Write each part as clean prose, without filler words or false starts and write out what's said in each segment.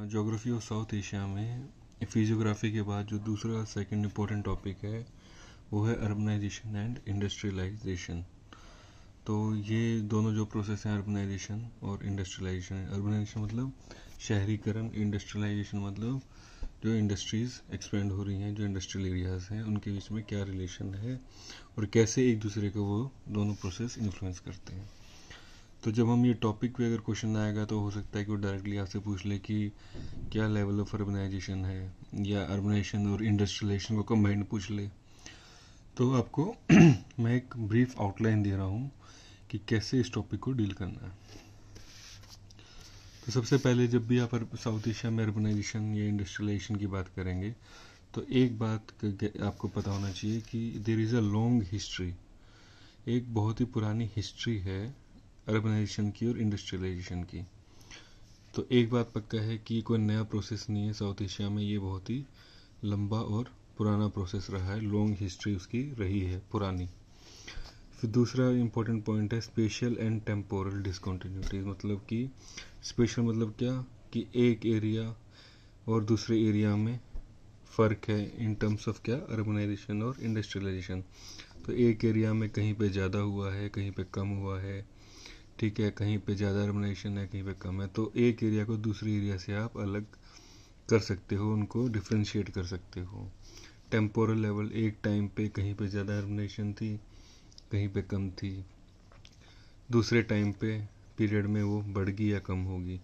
Geography of south Asia में physiography के बाद जो दूसरा सेकंड इम्पोर्टेंट टॉपिक है वो है अर्बनाइजेशन एंड इंडस्ट्रियलाइजेशन। तो ये दोनों जो प्रोसेस हैं अर्बनाइजेशन और इंडस्ट्रियलाइजेशन, अर्बनाइजेशन मतलब शहरीकरण, इंडस्ट्रियलाइजेशन मतलब जो इंडस्ट्रीज़ एक्सपेंड हो रही हैं, जो इंडस्ट्रियल एरियाज़ हैं उनके बीच में क्या रिलेशन है और कैसे एक दूसरे को वो दोनों प्रोसेस इन्फ्लुएंस करते हैं। तो जब हम ये टॉपिक पे अगर क्वेश्चन आएगा तो हो सकता है कि वो डायरेक्टली आपसे पूछ ले कि क्या लेवल ऑफ अर्बनाइजेशन है, या अर्बनाइजेशन और इंडस्ट्रियलाइजेशन को कंबाइंड पूछ ले। तो आपको मैं एक ब्रीफ आउटलाइन दे रहा हूँ कि कैसे इस टॉपिक को डील करना है। तो सबसे पहले जब भी आप साउथ एशिया में अर्बनाइजेशन या इंडस्ट्रियलाइजेशन की बात करेंगे तो एक बात आपको पता होना चाहिए कि there is a long history, एक बहुत ही पुरानी हिस्ट्री है अर्बनाइजेशन की और इंडस्ट्रियलाइजेशन की। तो एक बात पक्का है कि कोई नया प्रोसेस नहीं है साउथ एशिया में, ये बहुत ही लंबा और पुराना प्रोसेस रहा है, लॉन्ग हिस्ट्री उसकी रही है पुरानी। फिर दूसरा इम्पोर्टेंट पॉइंट है स्पेशल एंड टेम्पोरल डिसकंटिन्यूटीज। मतलब कि स्पेशल मतलब क्या कि एक एरिया और दूसरे एरिया में फ़र्क है इन टर्म्स ऑफ क्या, अर्बनाइजेशन और इंडस्ट्रियलाइजेशन। तो एक एरिया में कहीं पे ज़्यादा हुआ है, कहीं पे कम हुआ है, ठीक है, कहीं पे ज़्यादा अर्बनाइजेशन है, कहीं पे कम है। तो एक एरिया को दूसरे एरिया से आप अलग कर सकते हो, उनको डिफ्रेंशिएट कर सकते हो। टेम्पोरल लेवल, एक टाइम पे कहीं पे ज़्यादा अर्बनाइजेशन थी, कहीं पे कम थी, दूसरे टाइम पे पीरियड में वो बढ़ गई या कम होगी।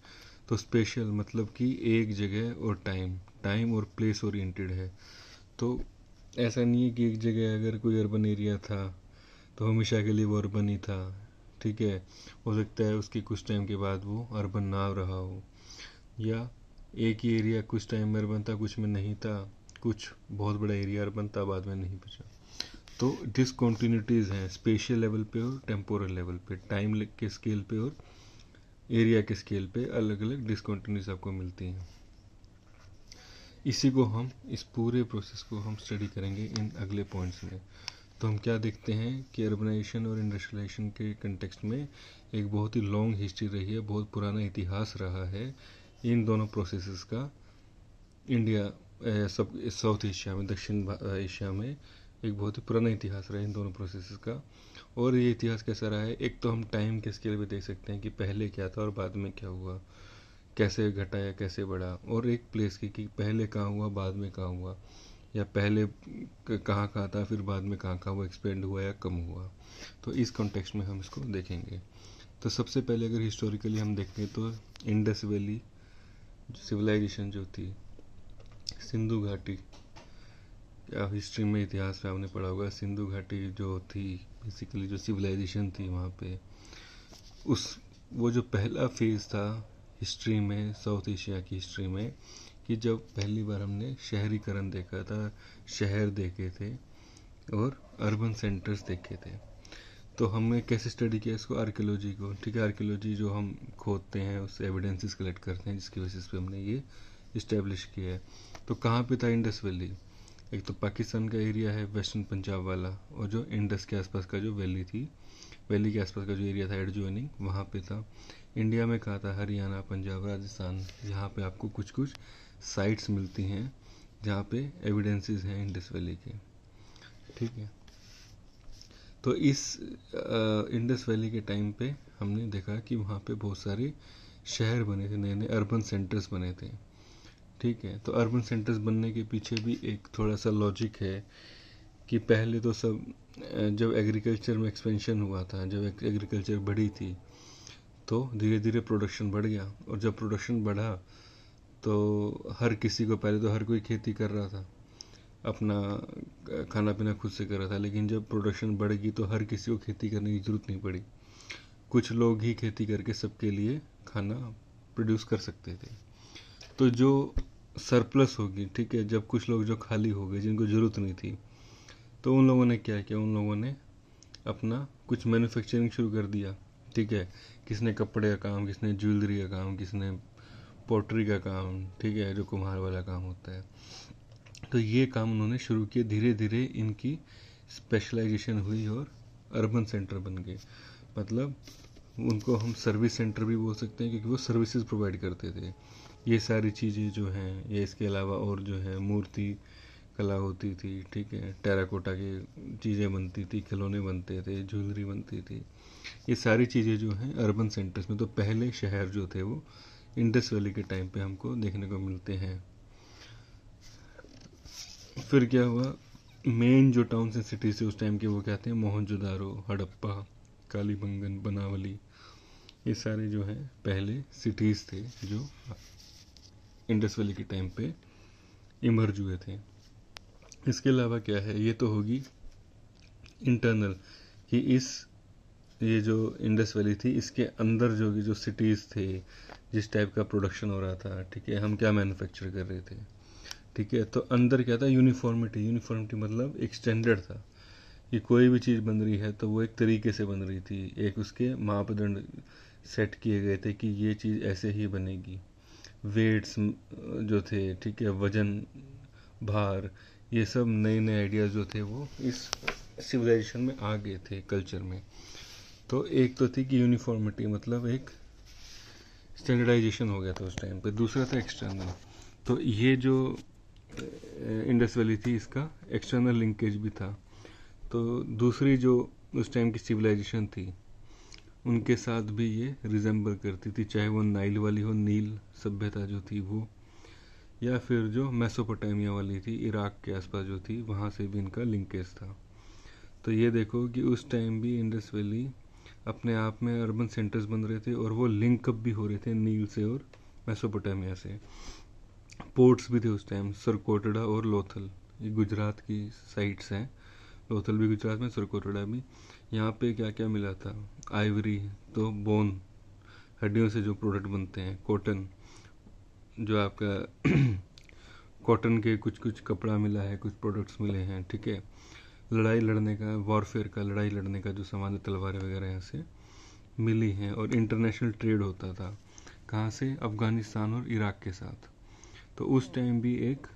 तो स्पेशल मतलब कि एक जगह और टाइम और प्लेस ओरिएंटेड है। तो ऐसा नहीं है कि एक जगह अगर कोई अर्बन एरिया था तो हमेशा के लिए वो अर्बन ही था, ठीक है। हो सकता है उसके कुछ टाइम के बाद वो अर्बन ना रहा हो, या एक ही एरिया कुछ टाइम में अर्बन था, कुछ में नहीं था, कुछ बहुत बड़ा एरिया अर्बन था, बाद में नहीं बचा। तो डिसकंटिन्यूटीज़ हैं स्पेशियल लेवल पे और टेम्पोरल लेवल पे, टाइम के स्केल पे और एरिया के स्केल पे अलग अलग डिसकंटिन्यूटीज आपको मिलती हैं। इसी को हम, इस पूरे प्रोसेस को हम स्टडी करेंगे इन अगले पॉइंट्स में। तो हम क्या देखते हैं कि अर्बनाइजेशन और इंडस्ट्रियलाइजेशन के कंटेक्स्ट में एक बहुत ही लॉन्ग हिस्ट्री रही है, बहुत पुराना इतिहास रहा है इन दोनों प्रोसेसेस का। इंडिया सब साउथ एशिया में, दक्षिण एशिया में एक बहुत ही पुराना इतिहास रहा है इन दोनों प्रोसेसेस का। और ये इतिहास कैसा रहा है, एक तो हम टाइम के स्केल पे देख सकते हैं कि पहले क्या था और बाद में क्या हुआ, कैसे घटा या कैसे बढ़ा, और एक प्लेस की कि पहले कहाँ हुआ, बाद में कहाँ हुआ, या पहले कहाँ कहाँ था, फिर बाद में कहाँ कहाँ वो एक्सपेंड हुआ या कम हुआ। तो इस कॉन्टेक्स्ट में हम इसको देखेंगे। तो सबसे पहले अगर हिस्टोरिकली हम देखें तो इंडस वैली सिविलाइजेशन जो थी, सिंधु घाटी, या हिस्ट्री में इतिहास में आपने पढ़ा होगा, सिंधु घाटी जो थी बेसिकली जो सिविलाइजेशन थी वहाँ पे, उस वो जो पहला फेज़ था हिस्ट्री में, साउथ एशिया की हिस्ट्री में, कि जब पहली बार हमने शहरीकरण देखा था, शहर देखे थे और अर्बन सेंटर्स देखे थे। तो हमने कैसे स्टडी किया इसको, आर्कियोलॉजी को, ठीक है। आर्कियोलॉजी जो हम खोदते हैं, उससे एविडेंसेस कलेक्ट करते हैं, जिसकी बेसिस पे हमने ये इस्टेब्लिश किया है। तो कहाँ पे था इंडस वैली, एक तो पाकिस्तान का एरिया है वेस्टर्न पंजाब वाला, और जो इंडस के आसपास का जो वैली थी, वैली के आसपास का जो एरिया था एडजॉइनिंग, वहाँ पे था। इंडिया में कहा था हरियाणा, पंजाब, राजस्थान, यहाँ पे आपको कुछ कुछ साइट्स मिलती हैं जहाँ पे एविडेंसेस हैं इंडस वैली के, ठीक है। तो इस इंडस वैली के टाइम पे हमने देखा कि वहाँ पे बहुत सारे शहर बने थे, नए नए अर्बन सेंटर्स बने थे, ठीक है। तो अर्बन सेंटर्स बनने के पीछे भी एक थोड़ा सा लॉजिक है कि पहले तो सब जब एग्रीकल्चर में एक्सपेंशन हुआ था, जब एग्रीकल्चर बढ़ी थी तो धीरे धीरे प्रोडक्शन बढ़ गया, और जब प्रोडक्शन बढ़ा तो हर किसी को, पहले तो हर कोई खेती कर रहा था, अपना खाना पीना खुद से कर रहा था, लेकिन जब प्रोडक्शन बढ़ गई तो हर किसी को खेती करने की ज़रूरत नहीं पड़ी, कुछ लोग ही खेती करके सबके लिए खाना प्रोड्यूस कर सकते थे। तो जो सरप्लस होगी, ठीक है, जब कुछ लोग जो खाली हो गए, जिनको ज़रूरत नहीं थी, तो उन लोगों ने क्या किया, उन लोगों ने अपना कुछ मैन्युफैक्चरिंग शुरू कर दिया, ठीक है। किसने कपड़े का काम, किसने ज्वेलरी का काम, किसने पोट्री का काम, ठीक है, जो कुम्हार वाला काम होता है। तो ये काम उन्होंने शुरू किए, धीरे धीरे इनकी स्पेशलाइजेशन हुई और अर्बन सेंटर बन गए। मतलब उनको हम सर्विस सेंटर भी बोल सकते हैं क्योंकि वो सर्विसेज प्रोवाइड करते थे। ये सारी चीज़ें जो हैं, ये इसके अलावा और जो है मूर्ति कला होती थी, ठीक है, टेराकोटा की चीज़ें बनती थी, खिलौने बनते थे, ज्वेलरी बनती थी, ये सारी चीज़ें जो हैं अर्बन सेंटर्स में। तो पहले शहर जो थे वो इंडस वैली के टाइम पे हमको देखने को मिलते हैं। फिर क्या हुआ, मेन जो टाउन्स एंड सिटीज थे उस टाइम के वो क्या थे, मोहनजोदारो, हड़प्पा, कालीबंगन, बनावली, ये सारे जो हैं पहले सिटीज़ थे जो इंडस वैली के टाइम पे इमर्ज हुए थे। इसके अलावा क्या है, ये तो होगी इंटरनल कि ये जो इंडस वैली थी इसके अंदर जो सिटीज़ थे, जिस टाइप का प्रोडक्शन हो रहा था, ठीक है, हम क्या मैन्युफैक्चर कर रहे थे, ठीक है, तो अंदर क्या था, यूनिफॉर्मिटी मतलब एक स्टैंडर्ड था कि कोई भी चीज़ बन रही है तो वो एक तरीके से बन रही थी, एक उसके मापदंड सेट किए गए थे कि ये चीज़ ऐसे ही बनेगी। वेट्स जो थे, ठीक है, वजन, भार, ये सब नए नए आइडियाज़ जो थे वो इस सिविलाइजेशन में आ गए थे, कल्चर में। तो एक तो थी कि यूनिफॉर्मिटी मतलब एक स्टैंडर्डाइजेशन हो गया था उस टाइम पे। दूसरा था एक्सटर्नल, तो ये जो इंडस वैली थी इसका एक्सटर्नल लिंकेज भी था। तो दूसरी जो उस टाइम की सिविलाइजेशन थी उनके साथ भी ये रिजेंबल करती थी, चाहे वो नाइल वाली हो, नील सभ्यता जो थी वो, या फिर जो मेसोपोटामिया वाली थी, इराक के आसपास जो थी, वहाँ से भी इनका लिंकेज था। तो ये देखो कि उस टाइम भी इंडस वैली अपने आप में अर्बन सेंटर्स बन रहे थे और वो लिंकअप भी हो रहे थे नील से और मेसोपोटामिया से। पोर्ट्स भी थे उस टाइम, सरकोटड़ा और लोथल, ये गुजरात की साइट्स हैं, लोथल भी गुजरात में, सरकोटड़ा भी। यहाँ पे क्या क्या मिला था, आइवरी, तो बोन, हड्डियों से जो प्रोडक्ट बनते हैं, कॉटन, जो आपका कॉटन के कुछ कुछ कपड़ा मिला है, कुछ प्रोडक्ट्स मिले हैं, ठीक है, लड़ाई लड़ने का, वॉरफेयर का, लड़ाई लड़ने का जो सामान, तलवारें वगैरह यहाँ से मिली हैं। और इंटरनेशनल ट्रेड होता था, कहाँ से, अफ़गानिस्तान और इराक के साथ। तो उस टाइम भी एक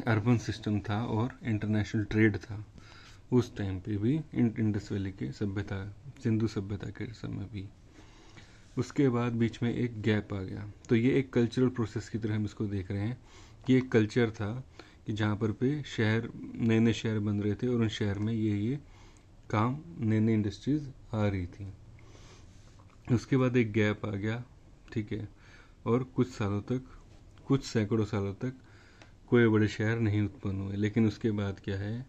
अर्बन सिस्टम था और इंटरनेशनल ट्रेड था उस टाइम पे भी, इंडस वैली के सभ्यता, सिंधु सभ्यता के समय भी। उसके बाद बीच में एक गैप आ गया। तो ये एक कल्चरल प्रोसेस की तरह हम इसको देख रहे हैं कि एक कल्चर था कि जहाँ पर पे शहर, नए नए शहर बन रहे थे और उन शहर में ये काम, नई नई इंडस्ट्रीज आ रही थी। उसके बाद एक गैप आ गया, ठीक है, और कुछ सालों तक, कुछ सैकड़ों सालों तक कोई बड़े शहर नहीं उत्पन्न हुए। लेकिन उसके बाद क्या है,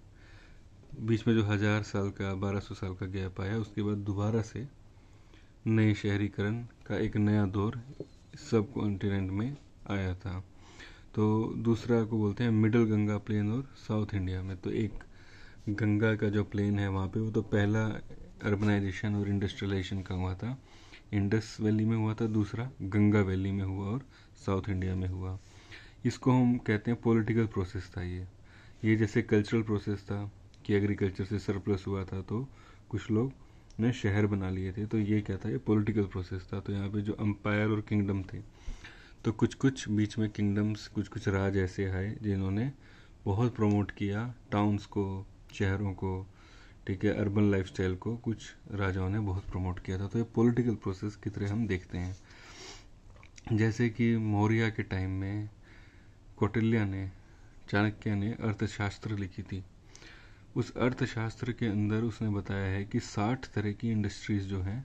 बीच में जो 1000 साल का, 1200 साल का गैप आया, उसके बाद दोबारा से नए शहरीकरण का एक नया दौर सब कॉन्टिनेंट में आया था। तो दूसरा को बोलते हैं मिडल गंगा प्लेन और साउथ इंडिया में। तो एक गंगा का जो प्लेन है वहाँ पे, वो तो पहला अर्बनाइजेशन और इंडस्ट्रियलाइजेशन का हुआ था, इंडस वैली में हुआ था, दूसरा गंगा वैली में हुआ और साउथ इंडिया में हुआ। इसको हम कहते हैं पॉलिटिकल प्रोसेस था। ये जैसे कल्चरल प्रोसेस था कि एग्रीकल्चर से सरप्लस हुआ था तो कुछ लोग ने शहर बना लिए थे, तो ये क्या था, ये पॉलिटिकल प्रोसेस था। तो यहाँ पे जो अंपायर और किंगडम थे, तो कुछ कुछ बीच में किंगडम्स, कुछ कुछ राज ऐसे आए जिन्होंने बहुत प्रमोट किया टाउन्स को, शहरों को, ठीक है, अर्बन लाइफस्टाइल को कुछ राजाओं ने बहुत प्रमोट किया था। तो ये पॉलिटिकल प्रोसेस की तरह हम देखते हैं। जैसे कि मौर्य के टाइम में कौटिल्य ने, चाणक्य ने अर्थशास्त्र लिखी थी। उस अर्थशास्त्र के अंदर उसने बताया है कि 60 तरह की इंडस्ट्रीज जो हैं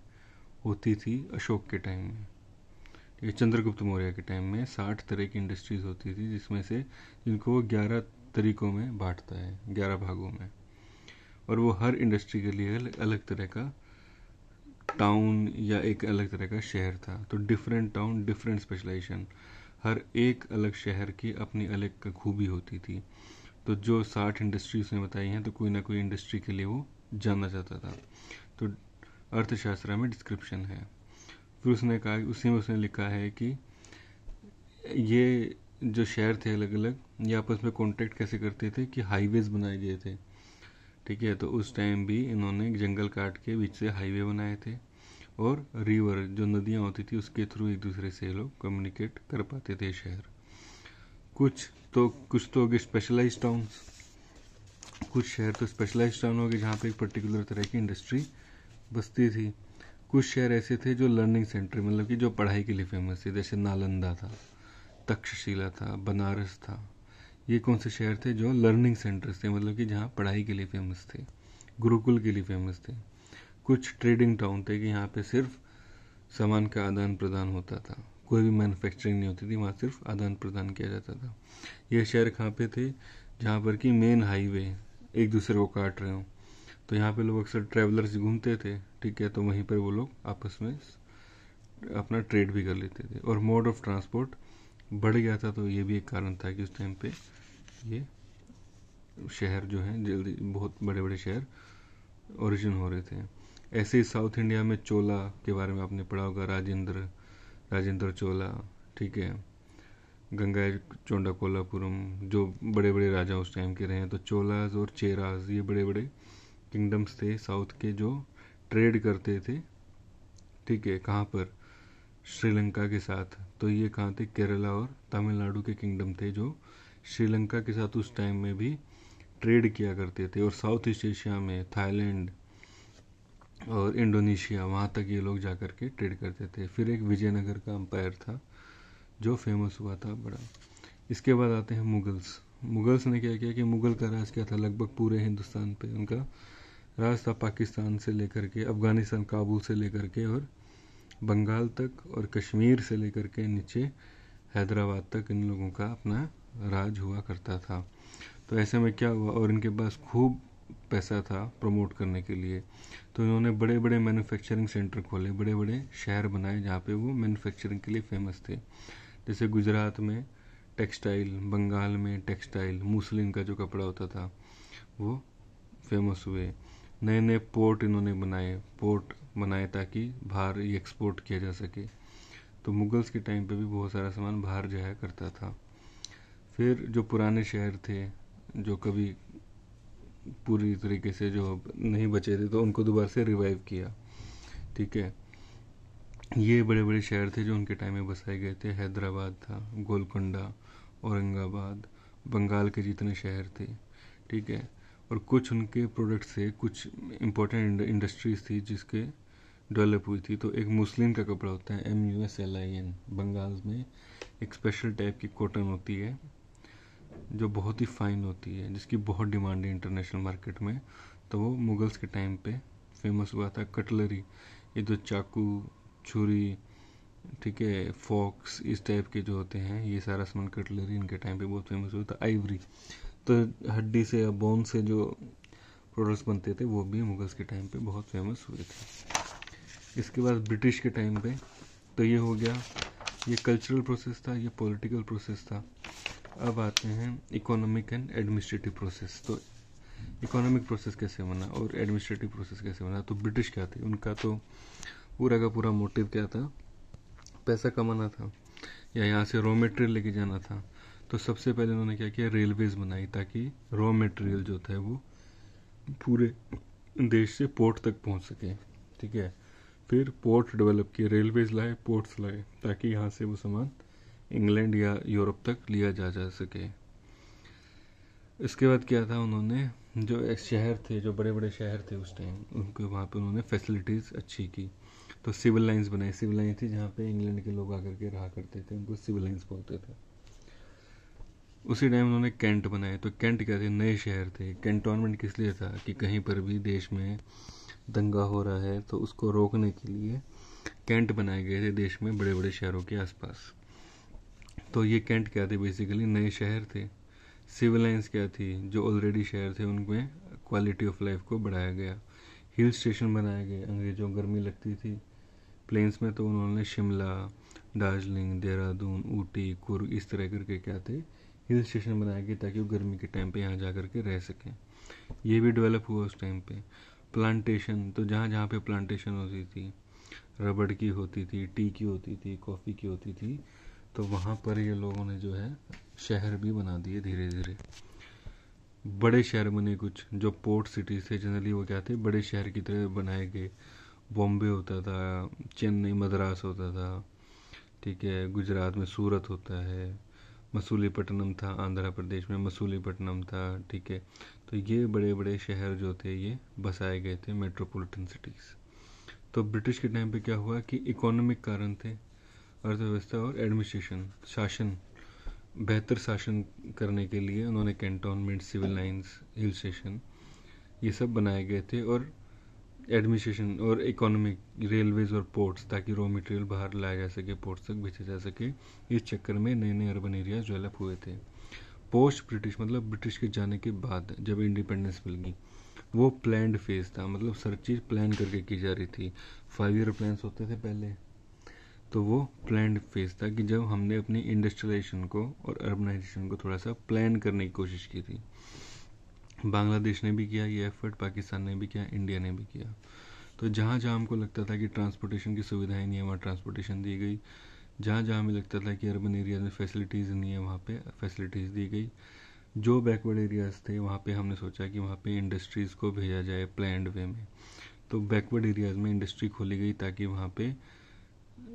होती थी अशोक के टाइम में, ठीक है, चंद्रगुप्त मौर्य के टाइम में 60 तरह की इंडस्ट्रीज होती थी, जिसमें से जिनको वो 11 तरीकों में बांटता है, 11 भागों में। और वो हर इंडस्ट्री के लिए अलग तरह का टाउन या एक अलग तरह का शहर था। तो डिफरेंट टाउन, डिफरेंट स्पेशलाइजेशन, हर एक अलग शहर की अपनी अलग खूबी होती थी। तो जो 60 इंडस्ट्री उसने बताई हैं, तो कोई ना कोई इंडस्ट्री के लिए वो जानना चाहता था। तो अर्थशास्त्र में डिस्क्रिप्शन है। फिर उसने कहा, उसी में उसने लिखा है कि ये जो शहर थे अलग अलग, ये आपस में कॉन्टेक्ट कैसे करते थे कि हाईवेज बनाए गए थे, ठीक है। तो उस टाइम भी इन्होंने जंगल काट के बीच से हाईवे बनाए थे, और रिवर, जो नदियाँ होती थी, उसके थ्रू एक दूसरे से लोग कम्युनिकेट कर पाते थे शहर। कुछ तो हो गए स्पेशलाइज्ड टाउन्स, कुछ शहर तो स्पेशलाइज्ड टाउन हो गए जहाँ पे एक पर्टिकुलर तरह की इंडस्ट्री बस्ती थी। कुछ शहर ऐसे थे जो लर्निंग सेंटर, मतलब कि जो पढ़ाई के लिए फेमस थे, जैसे नालंदा था, तक्षशिला था, बनारस था। ये कौन से शहर थे जो लर्निंग सेंटर्स थे, मतलब कि जहाँ पढ़ाई के लिए फेमस थे, गुरुकुल के लिए फेमस थे। कुछ ट्रेडिंग टाउन थे कि यहाँ पे सिर्फ सामान का आदान प्रदान होता था, कोई भी मैन्युफैक्चरिंग नहीं होती थी, वहाँ सिर्फ आदान प्रदान किया जाता था। ये शहर कहाँ पे थे, जहाँ पर कि मेन हाईवे एक दूसरे को काट रहे हों, तो यहाँ पे लोग अक्सर ट्रैवलर्स घूमते थे, ठीक है, तो वहीं पर वो लोग आपस में अपना ट्रेड भी कर लेते थे। और मोड ऑफ ट्रांसपोर्ट बढ़ गया था, तो ये भी एक कारण था कि उस टाइम पे ये शहर जो हैं जल्दी बहुत बड़े बड़े शहर ओरिजिन हो रहे थे। ऐसे ही साउथ इंडिया में चोला के बारे में आपने पढ़ा होगा, राजेंद्र चोला, ठीक है, गंगा चोंडा कोलापुरम, जो बड़े बड़े राजा उस टाइम के रहे हैं। तो चोलाज और चेराज ये बड़े बड़े किंगडम्स थे साउथ के जो ट्रेड करते थे, ठीक है, कहाँ पर, श्रीलंका के साथ। तो ये कहाँ थे, केरला और तमिलनाडु के किंगडम थे जो श्रीलंका के साथ उस टाइम में भी ट्रेड किया करते थे। और साउथ ईस्ट एशिया में थाईलैंड और इंडोनेशिया, वहाँ तक ये लोग जा कर के ट्रेड करते थे। फिर एक विजयनगर का अंपायर था जो फेमस हुआ था बड़ा। इसके बाद आते हैं मुगल्स। मुगल्स ने क्या किया कि मुगल का राज क्या था, लगभग पूरे हिंदुस्तान पे उनका राज था, पाकिस्तान से लेकर के अफगानिस्तान, काबुल से लेकर के और बंगाल तक, और कश्मीर से लेकर के नीचे हैदराबाद तक इन लोगों का अपना राज हुआ करता था। तो ऐसे में क्या हुआ, और इनके पास खूब पैसा था प्रमोट करने के लिए, तो इन्होंने बड़े बड़े मैन्युफैक्चरिंग सेंटर खोले, बड़े बड़े शहर बनाए जहाँ पे वो मैन्युफैक्चरिंग के लिए फेमस थे। जैसे गुजरात में टेक्सटाइल, बंगाल में टेक्सटाइल, मुस्लिम का जो कपड़ा होता था वो फेमस हुए। नए नए पोर्ट इन्होंने बनाए ताकि बाहर ये एक्सपोर्ट किया जा सके। तो मुगल्स के टाइम पे भी बहुत सारा सामान बाहर जाया करता था। फिर जो पुराने शहर थे जो कभी पूरी तरीके से जो नहीं बचे थे, तो उनको दोबारा से रिवाइव किया, ठीक है। ये बड़े बड़े शहर थे जो उनके टाइम में बसाए गए थे। हैदराबाद था, गोलकोंडा, औरंगाबाद, बंगाल के जितने शहर थे, ठीक है। और कुछ उनके प्रोडक्ट्स थे, कुछ इम्पोर्टेंट इंडस्ट्रीज थी जिसके डेवलप हुई थी। तो एक मुस्लिम का कपड़ा होता है, MUSLIN, बंगाल में एक स्पेशल टाइप की कॉटन होती है जो बहुत ही फाइन होती है, जिसकी बहुत डिमांड है इंटरनेशनल मार्केट में। तो वो मुगल्स के टाइम पे फेमस हुआ था। कटलरी, ये जो चाकू, छुरी, ठीक है, फॉक्स, इस टाइप के जो होते हैं, ये सारा सामान कटलरी इनके टाइम पे बहुत फेमस हुआ था। आइवरी, तो हड्डी से या बोन से जो प्रोडक्ट्स बनते थे वो भी मुगल्स के टाइम पे बहुत फेमस हुए थे। इसके बाद ब्रिटिश के टाइम पे, तो ये हो गया, ये कल्चरल प्रोसेस था, ये पॉलिटिकल प्रोसेस था। अब आते हैं इकोनॉमिक एंड एडमिनिस्ट्रेटिव प्रोसेस। तो इकोनॉमिक प्रोसेस कैसे बना और एडमिनिस्ट्रेटिव प्रोसेस कैसे बना। तो ब्रिटिश क्या थे, उनका तो पूरा का पूरा मोटिव क्या था, पैसा कमाना था या यहाँ से रॉ मटेरियल लेके जाना था। तो सबसे पहले उन्होंने क्या किया, रेलवेज बनाई ताकि रॉ मटेरियल जो था वो पूरे देश से पोर्ट तक पहुँच सके, ठीक है। फिर पोर्ट डेवलप किए, रेलवेज लाए, पोर्ट्स लाए, ताकि यहाँ से वो सामान इंग्लैंड या यूरोप तक लिया जा सके। इसके बाद क्या था, उन्होंने जो एक शहर थे, जो बड़े बड़े शहर थे उस टाइम, उनको वहाँ पे उन्होंने फैसिलिटीज़ अच्छी की। तो सिविल लाइंस बनाई, सिविल लाइन थी जहाँ पे इंग्लैंड के लोग आकर के रहा करते थे, उनको सिविल लाइंस बोलते थे। उसी टाइम उन्होंने कैंट बनाए। तो कैंट क्या थे, नए शहर थे। कैंटोनमेंट किस लिए था कि कहीं पर भी देश में दंगा हो रहा है तो उसको रोकने के लिए कैंट बनाए गए थे देश में बड़े बड़े शहरों के आसपास। तो ये कैंट क्या थे, बेसिकली नए शहर थे। सिविल लाइंस क्या थी, जो ऑलरेडी शहर थे उनमें क्वालिटी ऑफ लाइफ को बढ़ाया गया। हिल स्टेशन बनाए गए, अंग्रेजों को गर्मी लगती थी प्लेन्स में, तो उन्होंने शिमला, दार्जिलिंग, देहरादून, ऊटी, कुर्ग, इस तरह करके क्या थे, हिल स्टेशन बनाए गए ताकि वो गर्मी के टाइम पे यहाँ जा कर के रह सकें। ये भी डेवलप हुआ उस टाइम पे। प्लांटेशन, तो जहाँ जहाँ पे प्लांटेशन होती थी, रबड़ की होती थी, टी की होती थी, कॉफ़ी की होती थी, तो वहाँ पर ये लोगों ने जो है शहर भी बना दिए धीरे धीरे। बड़े शहर बने कुछ, जो पोर्ट सिटीज़ थे जनरली वो क्या थे, बड़े शहर की तरह बनाए गए। बॉम्बे होता था, चेन्नई, मद्रास होता था, ठीक है, गुजरात में सूरत होता है, मसूलीपट्टनम था, आंध्र प्रदेश में मसूलीपट्टनम था, ठीक है। तो ये बड़े बड़े शहर जो थे ये बसाए गए थे, मेट्रोपॉलिटन सिटीज़। तो ब्रिटिश के टाइम पे क्या हुआ कि इकोनॉमिक कारण थे, अर्थव्यवस्था और एडमिनिस्ट्रेशन, शासन, बेहतर शासन करने के लिए उन्होंने cantonment, civil lines, hill station ये सब बनाए गए थे, और एडमिनिस्ट्रेशन और इकोनॉमिक, रेलवेज और पोर्ट्स, ताकि रॉ मटेरियल बाहर लाया जा सके, पोर्ट्स तक भेजा जा सके। इस चक्कर में नए नए अर्बन एरियाज डेवलप हुए थे। पोस्ट ब्रिटिश मतलब ब्रिटिश के जाने के बाद जब इंडिपेंडेंस मिल गई, वो प्लान्ड फेज था, मतलब हर चीज़ प्लान करके की जा रही थी। 5 ईयर प्लान्स होते थे पहले, तो वो प्लान्ड फेज था कि जब हमने अपनी इंडस्ट्रियलाइजेशन को और अर्बनाइजेशन को थोड़ा सा प्लान करने की कोशिश की थी। बांग्लादेश ने भी किया ये एफर्ट, पाकिस्तान ने भी किया, इंडिया ने भी किया। तो जहाँ जहाँ हमको लगता था कि ट्रांसपोर्टेशन की सुविधाएं नहीं है, वहाँ ट्रांसपोर्टेशन दी गई। जहाँ जहाँ हमें लगता था कि अर्बन एरियाज में फैसिलिटीज़ नहीं है, वहाँ पे फैसिलिटीज़ दी गई। जो बैकवर्ड एरियाज थे वहाँ पे हमने सोचा कि वहाँ पे इंडस्ट्रीज़ को भेजा जाए प्लान्ड वे में। तो बैकवर्ड एरियाज में इंडस्ट्री खोली गई, ताकि वहाँ पे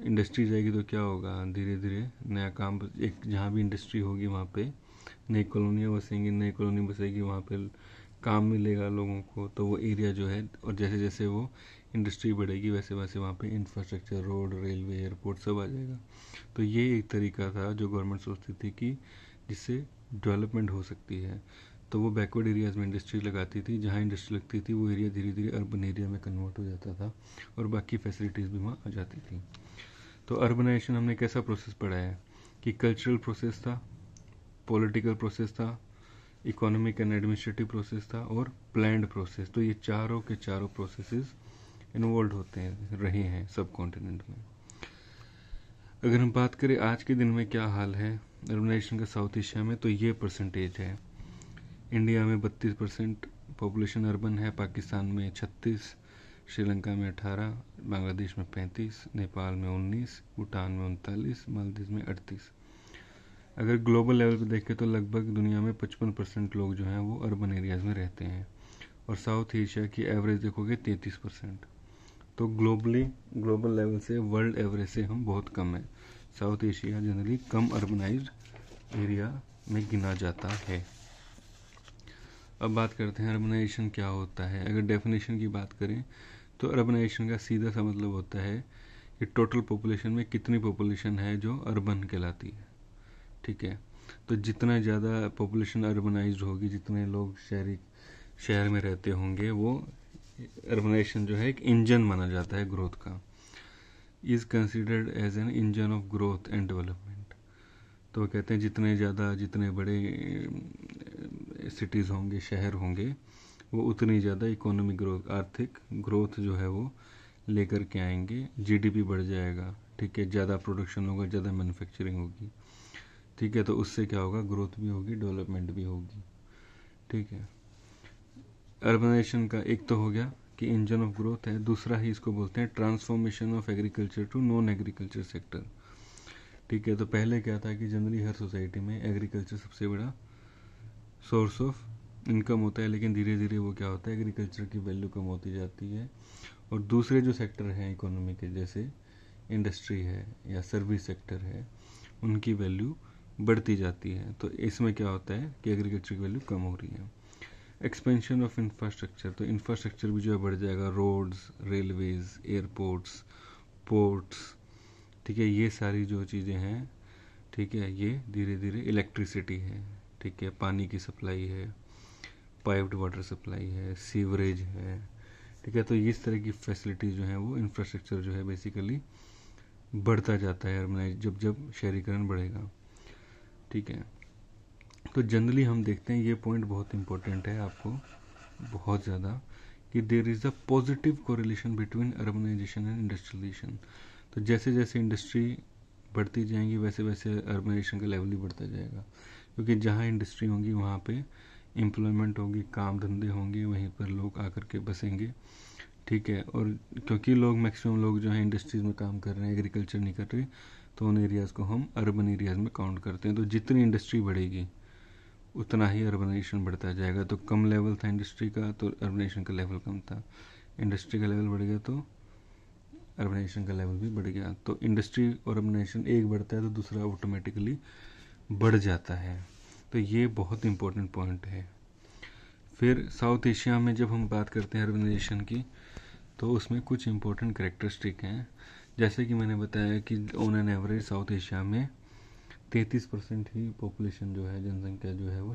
इंडस्ट्री जाएगी तो क्या होगा, धीरे धीरे नया काम, एक जहाँ भी इंडस्ट्री होगी वहाँ पे नई कॉलोनियाँ बसेंगी, नई कॉलोनी बसेगी, वहाँ पे काम मिलेगा लोगों को, तो वो एरिया जो है, और जैसे जैसे वो इंडस्ट्री बढ़ेगी वैसे वैसे वहाँ पे इंफ्रास्ट्रक्चर, रोड, रेलवे, एयरपोर्ट सब आ जाएगा। तो ये एक तरीका था जो गवर्नमेंट सोचती थी कि जिससे डेवलपमेंट हो सकती है। तो वो बैकवर्ड एरियाज़ में इंडस्ट्री लगाती थी, जहाँ इंडस्ट्री लगती थी वो एरिया धीरे धीरे अर्बन एरिया में कन्वर्ट हो जाता था, और बाकी फैसिलिटीज़ भी वहाँ आ जाती थी। तो अर्बनाइजेशन हमने कैसा प्रोसेस पढ़ा है कि कल्चरल प्रोसेस था, पॉलिटिकल प्रोसेस था, इकोनॉमिक एंड एडमिनिस्ट्रेटिव प्रोसेस था, और प्लान्ड प्रोसेस। तो ये चारों के चारों प्रोसेसेस इन्वॉल्व होते हैं, रहे हैं सब कॉन्टिनेंट में। अगर हम बात करें आज के दिन में क्या हाल है अर्बनाइजेशन का साउथ एशिया में, तो ये परसेंटेज है। इंडिया में 32% पॉपुलेशन अर्बन है, पाकिस्तान में 36, श्रीलंका में 18, बांग्लादेश में 35, नेपाल में 19, भूटान में 39, मालदीव में 38। अगर ग्लोबल लेवल पे देखें तो लगभग दुनिया में 55% लोग जो हैं वो अर्बन एरियाज़ में रहते हैं, और साउथ एशिया की एवरेज देखोगे 33%। तो ग्लोबल लेवल से, वर्ल्ड एवरेज से हम बहुत कम है। साउथ एशिया जनरली कम अर्बनाइज्ड एरिया में गिना जाता है। अब बात करते हैं अर्बनाइजेशन क्या होता है। अगर डेफिनेशन की बात करें तो अर्बनाइजेशन का सीधा सा मतलब होता है कि टोटल पॉपुलेशन में कितनी पॉपुलेशन है जो अर्बन कहलाती है। ठीक है, तो जितना ज़्यादा पॉपुलेशन अर्बनाइज्ड होगी, जितने लोग शहर में रहते होंगे, वो अर्बनाइजेशन जो है एक इंजन माना जाता है ग्रोथ का, is considered as an engine of growth and development. तो कहते हैं जितने बड़े सिटीज़ होंगे, शहर होंगे, वो उतनी ज़्यादा इकोनॉमिक ग्रोथ, आर्थिक ग्रोथ जो है वो लेकर के आएंगे, जीडीपी बढ़ जाएगा। ठीक है, ज़्यादा प्रोडक्शन होगा, ज़्यादा मैन्युफैक्चरिंग होगी। ठीक है, तो उससे क्या होगा, ग्रोथ भी होगी, डेवलपमेंट भी होगी। ठीक है, अर्बनाइजेशन का एक तो हो गया कि इंजन ऑफ ग्रोथ है, दूसरा ही इसको बोलते हैं transformation of agriculture to non agriculture sector. ठीक है, तो पहले क्या था कि जनरली हर सोसाइटी में एग्रीकल्चर सबसे बड़ा सोर्स ऑफ इनकम होता है, लेकिन धीरे धीरे वो क्या होता है, एग्रीकल्चर की वैल्यू कम होती जाती है, और दूसरे जो सेक्टर हैं इकोनॉमी के, जैसे इंडस्ट्री है या सर्विस सेक्टर है, उनकी वैल्यू बढ़ती जाती है। तो इसमें क्या होता है कि एग्रीकल्चर की वैल्यू कम हो रही है। एक्सपेंशन ऑफ इंफ्रास्ट्रक्चर, तो इंफ्रास्ट्रक्चर भी जो है बढ़ जाएगा, रोड्स, रेलवेज, एयरपोर्ट्स, पोर्ट्स। ठीक है, ये सारी जो चीज़ें हैं, ठीक है, ये धीरे धीरे, इलेक्ट्रिसिटी है, ठीक है, पानी की सप्लाई है, पाइप्ड वाटर सप्लाई है, सीवरेज है। ठीक है, तो इस तरह की फैसिलिटीज़ जो हैं वो इंफ्रास्ट्रक्चर जो है बेसिकली बढ़ता जाता है अर्बनाइज, जब जब शहरीकरण बढ़ेगा। ठीक है, तो जनरली हम देखते हैं, ये पॉइंट बहुत इंपॉर्टेंट है आपको, बहुत ज़्यादा, कि there is a positive correlation between urbanisation and industrialisation. तो जैसे जैसे इंडस्ट्री बढ़ती जाएंगी वैसे वैसे अर्बनाइजेशन का लेवल भी बढ़ता जाएगा, क्योंकि जहाँ इंडस्ट्री होंगी वहाँ पे एम्प्लॉयमेंट होगी, काम धंधे होंगे, वहीं पर लोग आकर के बसेंगे। ठीक है, और क्योंकि लोग, मैक्सिमम लोग जो है इंडस्ट्रीज़ में काम कर रहे हैं, एग्रीकल्चर नहीं कर रहे, तो उन एरियाज़ को हम अर्बन एरियाज़ में काउंट करते हैं। तो जितनी इंडस्ट्री बढ़ेगी उतना ही अर्बनाइजेशन बढ़ता जाएगा। तो कम लेवल था इंडस्ट्री का तो अर्बनाइजेशन का लेवल कम था, इंडस्ट्री का लेवल बढ़ गया तो अर्बनाइजेशन का लेवल भी बढ़ गया। तो इंडस्ट्री और अर्बनाइजेशन एक बढ़ता है तो दूसरा ऑटोमेटिकली बढ़ जाता है। तो ये बहुत इंपॉर्टेंट पॉइंट है। फिर साउथ एशिया में जब हम बात करते हैं अर्बनाइजेशन की, तो उसमें कुछ इम्पोर्टेंट कैरेक्टरिस्टिक हैं, जैसे कि मैंने बताया कि on an average south Asia में 33% ही पॉपुलेशन जो है, जनसंख्या जो है वो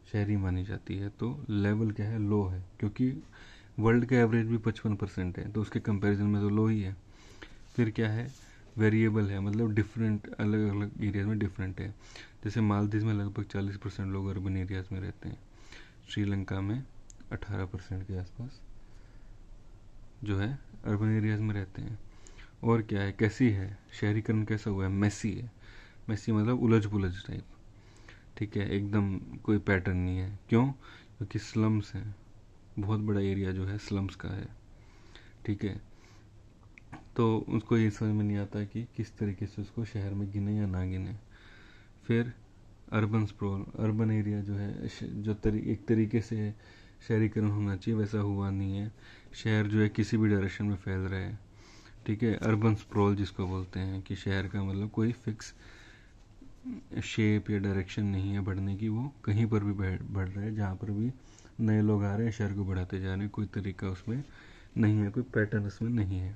शहरी मानी जाती है। तो लेवल क्या है, लो है, क्योंकि वर्ल्ड का एवरेज भी 55% है, तो उसके कंपैरिजन में तो लो ही है। फिर क्या है, वेरिएबल है, मतलब डिफरेंट, अलग अलग एरियाज में डिफरेंट है। जैसे मालदीव में लगभग 40% लोग अर्बन एरियाज में रहते हैं, श्रीलंका में 18% के आसपास जो है अर्बन एरियाज में रहते हैं। और क्या है, कैसी है शहरीकरण, कैसा हुआ है, मेसी है। मेसी मतलब उलझ पुलझ टाइप, ठीक है, एकदम कोई पैटर्न नहीं है। क्यों? क्योंकि स्लम्स हैं, बहुत बड़ा एरिया जो है स्लम्स का है, ठीक है। तो उसको ये समझ में नहीं आता कि किस तरीके से उसको शहर में गिने या ना गिने। फिर अर्बन स्प्रोल, अर्बन एरिया जो है जो एक तरीके से शहरीकरण होना चाहिए वैसा हुआ नहीं है। शहर जो है किसी भी डायरेक्शन में फैल रहा है, ठीक है। अर्बन स्प्रोल जिसको बोलते हैं कि शहर का मतलब कोई फिक्स शेप या डायरेक्शन नहीं है बढ़ने की, वो कहीं पर भी बढ़ रहा है, जहाँ पर भी नए लोग आ रहे हैं शहर को बढ़ाते जा रहे हैं, कोई तरीका उसमें नहीं है, कोई पैटर्न उसमें नहीं है।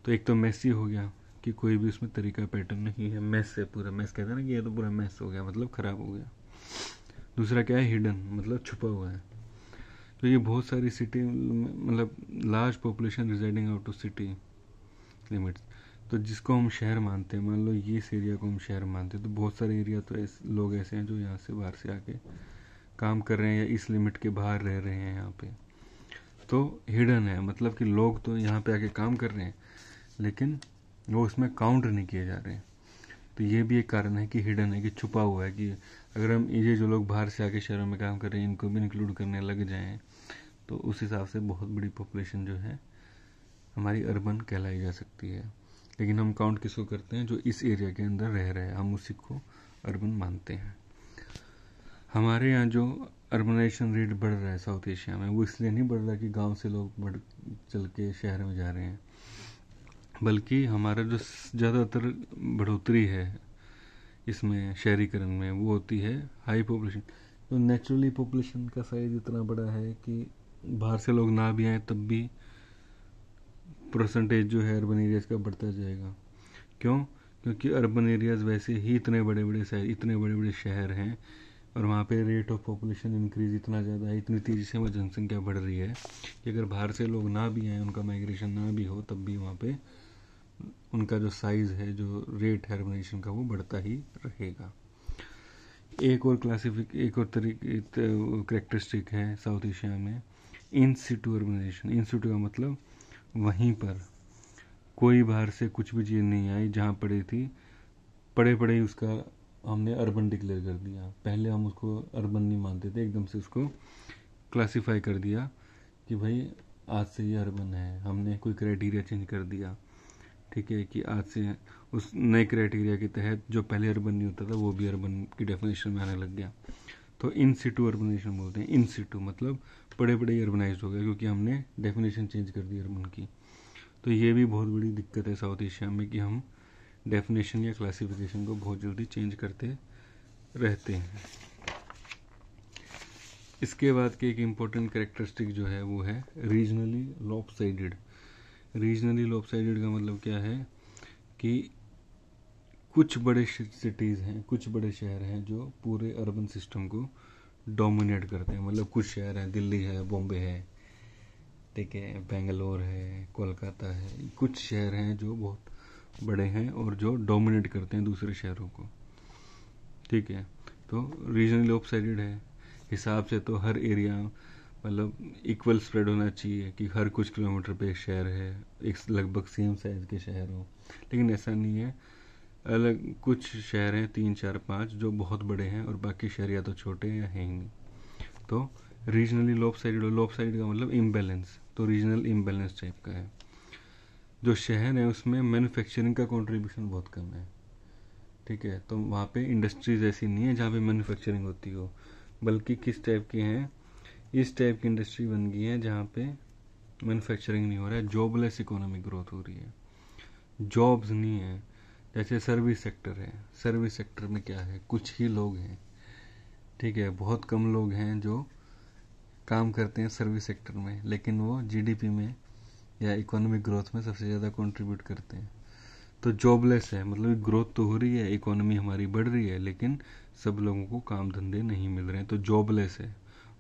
तो एक तो मेसी हो गया कि कोई भी उसमें तरीका पैटर्न नहीं है, मैस है पूरा, मैस कहते हैं ना कि ये तो पूरा मैस हो गया, मतलब खराब हो गया। दूसरा क्या है, हिडन, मतलब छुपा हुआ है। तो ये बहुत सारी सिटी, मतलब large population residing out of city limits, तो जिसको हम शहर मानते हैं, मान लो ये इस एरिया को हम शहर मानते हैं, तो बहुत सारे एरिया तो लोग ऐसे हैं जो यहाँ से बाहर से आके काम कर रहे हैं या इस लिमिट के बाहर रह रहे हैं यहाँ पे। तो हिडन है, मतलब कि लोग तो यहाँ पे आके काम कर रहे हैं लेकिन वो उसमें काउंट नहीं किए जा रहे हैं। तो ये भी एक कारण है कि हिडन है, कि छुपा हुआ है, कि अगर हम ये जो लोग बाहर से आके शहरों में काम कर रहे हैं इनको भी इंक्लूड करने लग जाएं तो उस हिसाब से बहुत बड़ी पॉपुलेशन जो है हमारी अर्बन कहलाई जा सकती है। लेकिन हम काउंट किसको करते हैं, जो इस एरिया के अंदर रह रहे हैं, हम उसी को अर्बन मानते हैं। हमारे यहाँ जो अर्बनाइजेशन रेट बढ़ रहा है साउथ एशिया में, वो इसलिए नहीं बढ़ रहा कि गांव से लोग चल के शहर में जा रहे हैं, बल्कि हमारा जो ज़्यादातर बढ़ोतरी है इसमें शहरीकरण में वो होती है हाई पॉपुलेशन। तो नेचुरली पॉपुलेशन का साइज इतना बड़ा है कि बाहर से लोग ना भी आए तब भी परसेंटेज जो है अर्बन एरियाज का बढ़ता जाएगा। क्यों? क्योंकि अर्बन एरियाज वैसे ही इतने बड़े बड़े शहर हैं और वहाँ पे रेट ऑफ पॉपुलेशन इंक्रीज इतना ज़्यादा है, इतनी तेज़ी से वहाँ जनसंख्या बढ़ रही है कि अगर बाहर से लोग ना भी आए, उनका माइग्रेशन ना भी हो, तब भी वहाँ पे उनका जो साइज़ है, जो रेट है अर्बनाइजेशन का, वो बढ़ता ही रहेगा। एक और तरीके कैरेक्टरिस्टिक है साउथ एशिया में, इन सिटू अर्बनाइजेशन। इन सिटू का मतलब वहीं पर कोई बाहर से कुछ भी चीज़ नहीं आई, जहाँ पड़ी थी पड़े ही उसका हमने अर्बन डिक्लेयर कर दिया। पहले हम उसको अर्बन नहीं मानते थे, एकदम से उसको क्लासिफाई कर दिया कि भाई आज से ये अर्बन है, हमने कोई क्राइटेरिया चेंज कर दिया, ठीक है, कि आज से उस नए क्राइटेरिया के तहत जो पहले अर्बन नहीं होता था वो भी अर्बन की डेफिनेशन में आने लग गया। तो इन सिटू अर्बनाइजेशन बोलते हैं। इन सिटू मतलब बड़े ही अर्बनाइज हो गए, क्योंकि हमने डेफिनेशन चेंज कर दी अर्बन की। तो ये भी बहुत बड़ी दिक्कत है साउथ एशिया में कि हम डेफिनेशन या क्लासिफिकेशन को बहुत जल्दी चेंज करते रहते हैं। इसके बाद के एक इम्पोर्टेंट कैरेक्टरिस्टिक जो है वो है रीजनली लॉपसाइडेड। रीजनली लॉपसाइडेड का मतलब क्या है कि कुछ बड़े सिटीज़ हैं, कुछ बड़े शहर हैं जो पूरे अर्बन सिस्टम को डोमिनेट करते हैं। मतलब कुछ शहर हैं, दिल्ली है, बॉम्बे है, ठीक है, बेंगलोर है, कोलकाता है, कुछ शहर हैं जो बहुत बड़े हैं और जो डोमिनेट करते हैं दूसरे शहरों को, ठीक है। तो रीजनली लॉपसाइडेड है हिसाब से तो हर एरिया मतलब इक्वल स्प्रेड होना चाहिए कि हर कुछ किलोमीटर पे एक शहर है, एक लगभग सेम साइज के शहर हो, लेकिन ऐसा नहीं है। अलग कुछ शहर हैं 3, 4, 5 जो बहुत बड़े हैं और बाकी शहर या तो छोटे हैं या हैं ही नहीं। तो रीजनली लॉपसाइडेड का मतलब इम्बैलेंस, तो रीजनल इम्बैलेंस टाइप का है। जो शहर है उसमें मैन्युफैक्चरिंग का कंट्रीब्यूशन बहुत कम है, ठीक है। तो वहाँ पे इंडस्ट्रीज ऐसी नहीं है जहाँ पे मैन्युफैक्चरिंग होती हो, बल्कि किस टाइप की हैं, इस टाइप की इंडस्ट्री बन गई है जहाँ पे मैन्युफैक्चरिंग नहीं हो रहा है, जॉबलेस इकोनॉमिक ग्रोथ हो रही है, जॉब्स नहीं है। जैसे सर्विस सेक्टर है, सर्विस सेक्टर में क्या है, कुछ ही लोग हैं, ठीक है, बहुत कम लोग हैं जो काम करते हैं सर्विस सेक्टर में, लेकिन वो जीडीपी में या इकोनॉमिक ग्रोथ में सबसे ज़्यादा कंट्रीब्यूट करते हैं। तो जॉबलेस है, मतलब ग्रोथ तो हो रही है, इकोनॉमी हमारी बढ़ रही है, लेकिन सब लोगों को काम धंधे नहीं मिल रहे हैं, तो जॉबलेस है।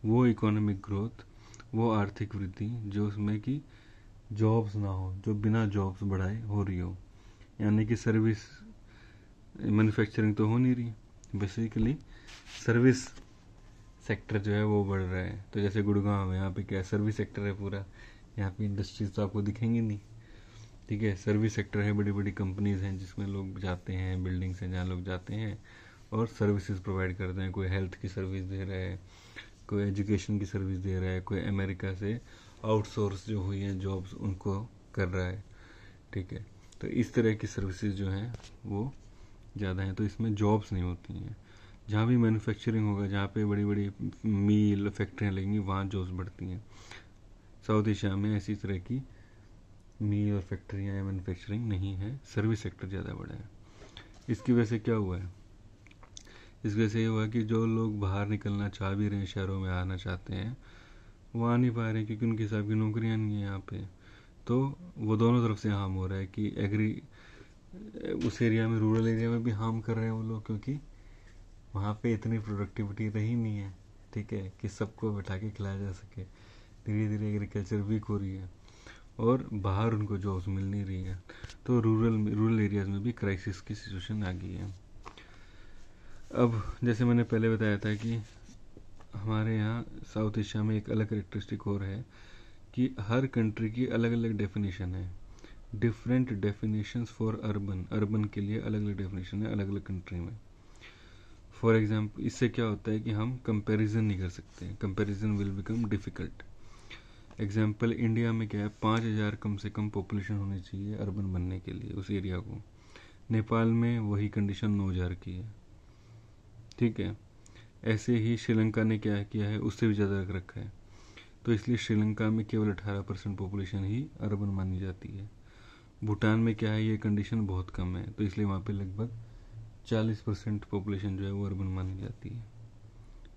वो इकोनॉमिक ग्रोथ, वो आर्थिक वृद्धि जो उसमें कि जॉब्स ना हो, जो बिना जॉब्स बढ़ाए हो रही हो, यानी कि सर्विस मैन्युफैक्चरिंग तो हो नहीं रही, बेसिकली सर्विस सेक्टर जो है वो बढ़ रहा है। तो जैसे गुड़गांव है, यहाँ पे क्या सर्विस सेक्टर है पूरा, यहाँ पे इंडस्ट्रीज तो आपको दिखेंगी नहीं, ठीक है। सर्विस सेक्टर है, बड़ी बड़ी कंपनीज हैं जिसमें लोग जाते हैं, बिल्डिंग्स हैं जहाँ लोग जाते हैं और सर्विसेज प्रोवाइड करते हैं। कोई हेल्थ की सर्विस दे रहा है, कोई एजुकेशन की सर्विस दे रहा है, कोई अमेरिका से आउटसोर्स जो हुई हैं जॉब्स उनको कर रहा है, ठीक है। तो इस तरह की सर्विसेज जो हैं वो ज़्यादा हैं, तो इसमें जॉब्स नहीं होती हैं। जहाँ भी मैन्युफैक्चरिंग होगा, जहाँ पे बड़ी बड़ी मील फैक्ट्रियाँ लगेंगी, वहाँ जॉब्स बढ़ती हैं। साउथ एशिया में ऐसी तरह की मील और फैक्ट्रियाँ या मैन्युफैक्चरिंग नहीं है, सर्विस सेक्टर ज़्यादा बड़ा है। इसकी वजह से क्या हुआ है, इस वजह से ये हुआ कि जो लोग बाहर निकलना चाह भी रहे हैं, शहरों में आना चाहते हैं, वो आ नहीं पा रहे क्योंकि उनके हिसाब की नौकरियाँ नहीं है यहाँ पे। तो वो दोनों तरफ से हार्म हो रहा है कि उस एरिया में, रूरल एरिया में भी हार्म कर रहे हैं वो लोग, क्योंकि वहाँ पे इतनी प्रोडक्टिविटी रही नहीं है, ठीक है, कि सबको बैठा के खिलाया जा सके। धीरे धीरे एग्रीकल्चर वीक हो रही है और बाहर उनको जॉब्स मिल नहीं रही है, तो रूरल एरियाज में भी क्राइसिस की सिचुएशन आ गई है। अब जैसे मैंने पहले बताया था कि हमारे यहाँ साउथ एशिया में एक अलग करेक्टरिस्टिक और है कि हर कंट्री की अलग अलग डेफिनेशन है, डिफरेंट डेफिनेशंस फॉर अर्बन के लिए अलग अलग डेफिनेशन है अलग अलग कंट्री में। फॉर एग्जाम्पल, इससे क्या होता है कि हम कंपैरिजन नहीं कर सकते, comparison will become difficult. Example, India में क्या है, 5,000 कम से कम पॉपुलेशन होनी चाहिए अर्बन बनने के लिए उस एरिया को। नेपाल में वही कंडीशन 9,000 की है, ठीक है। ऐसे ही श्रीलंका ने क्या किया है, उससे भी ज़्यादा रख रखा है। तो इसलिए श्रीलंका में केवल 18% पॉपुलेशन ही अर्बन मानी जाती है। भूटान में क्या है, ये कंडीशन बहुत कम है, तो इसलिए वहाँ पे लगभग 40% पॉपुलेशन जो है वो अर्बन मानी जाती है,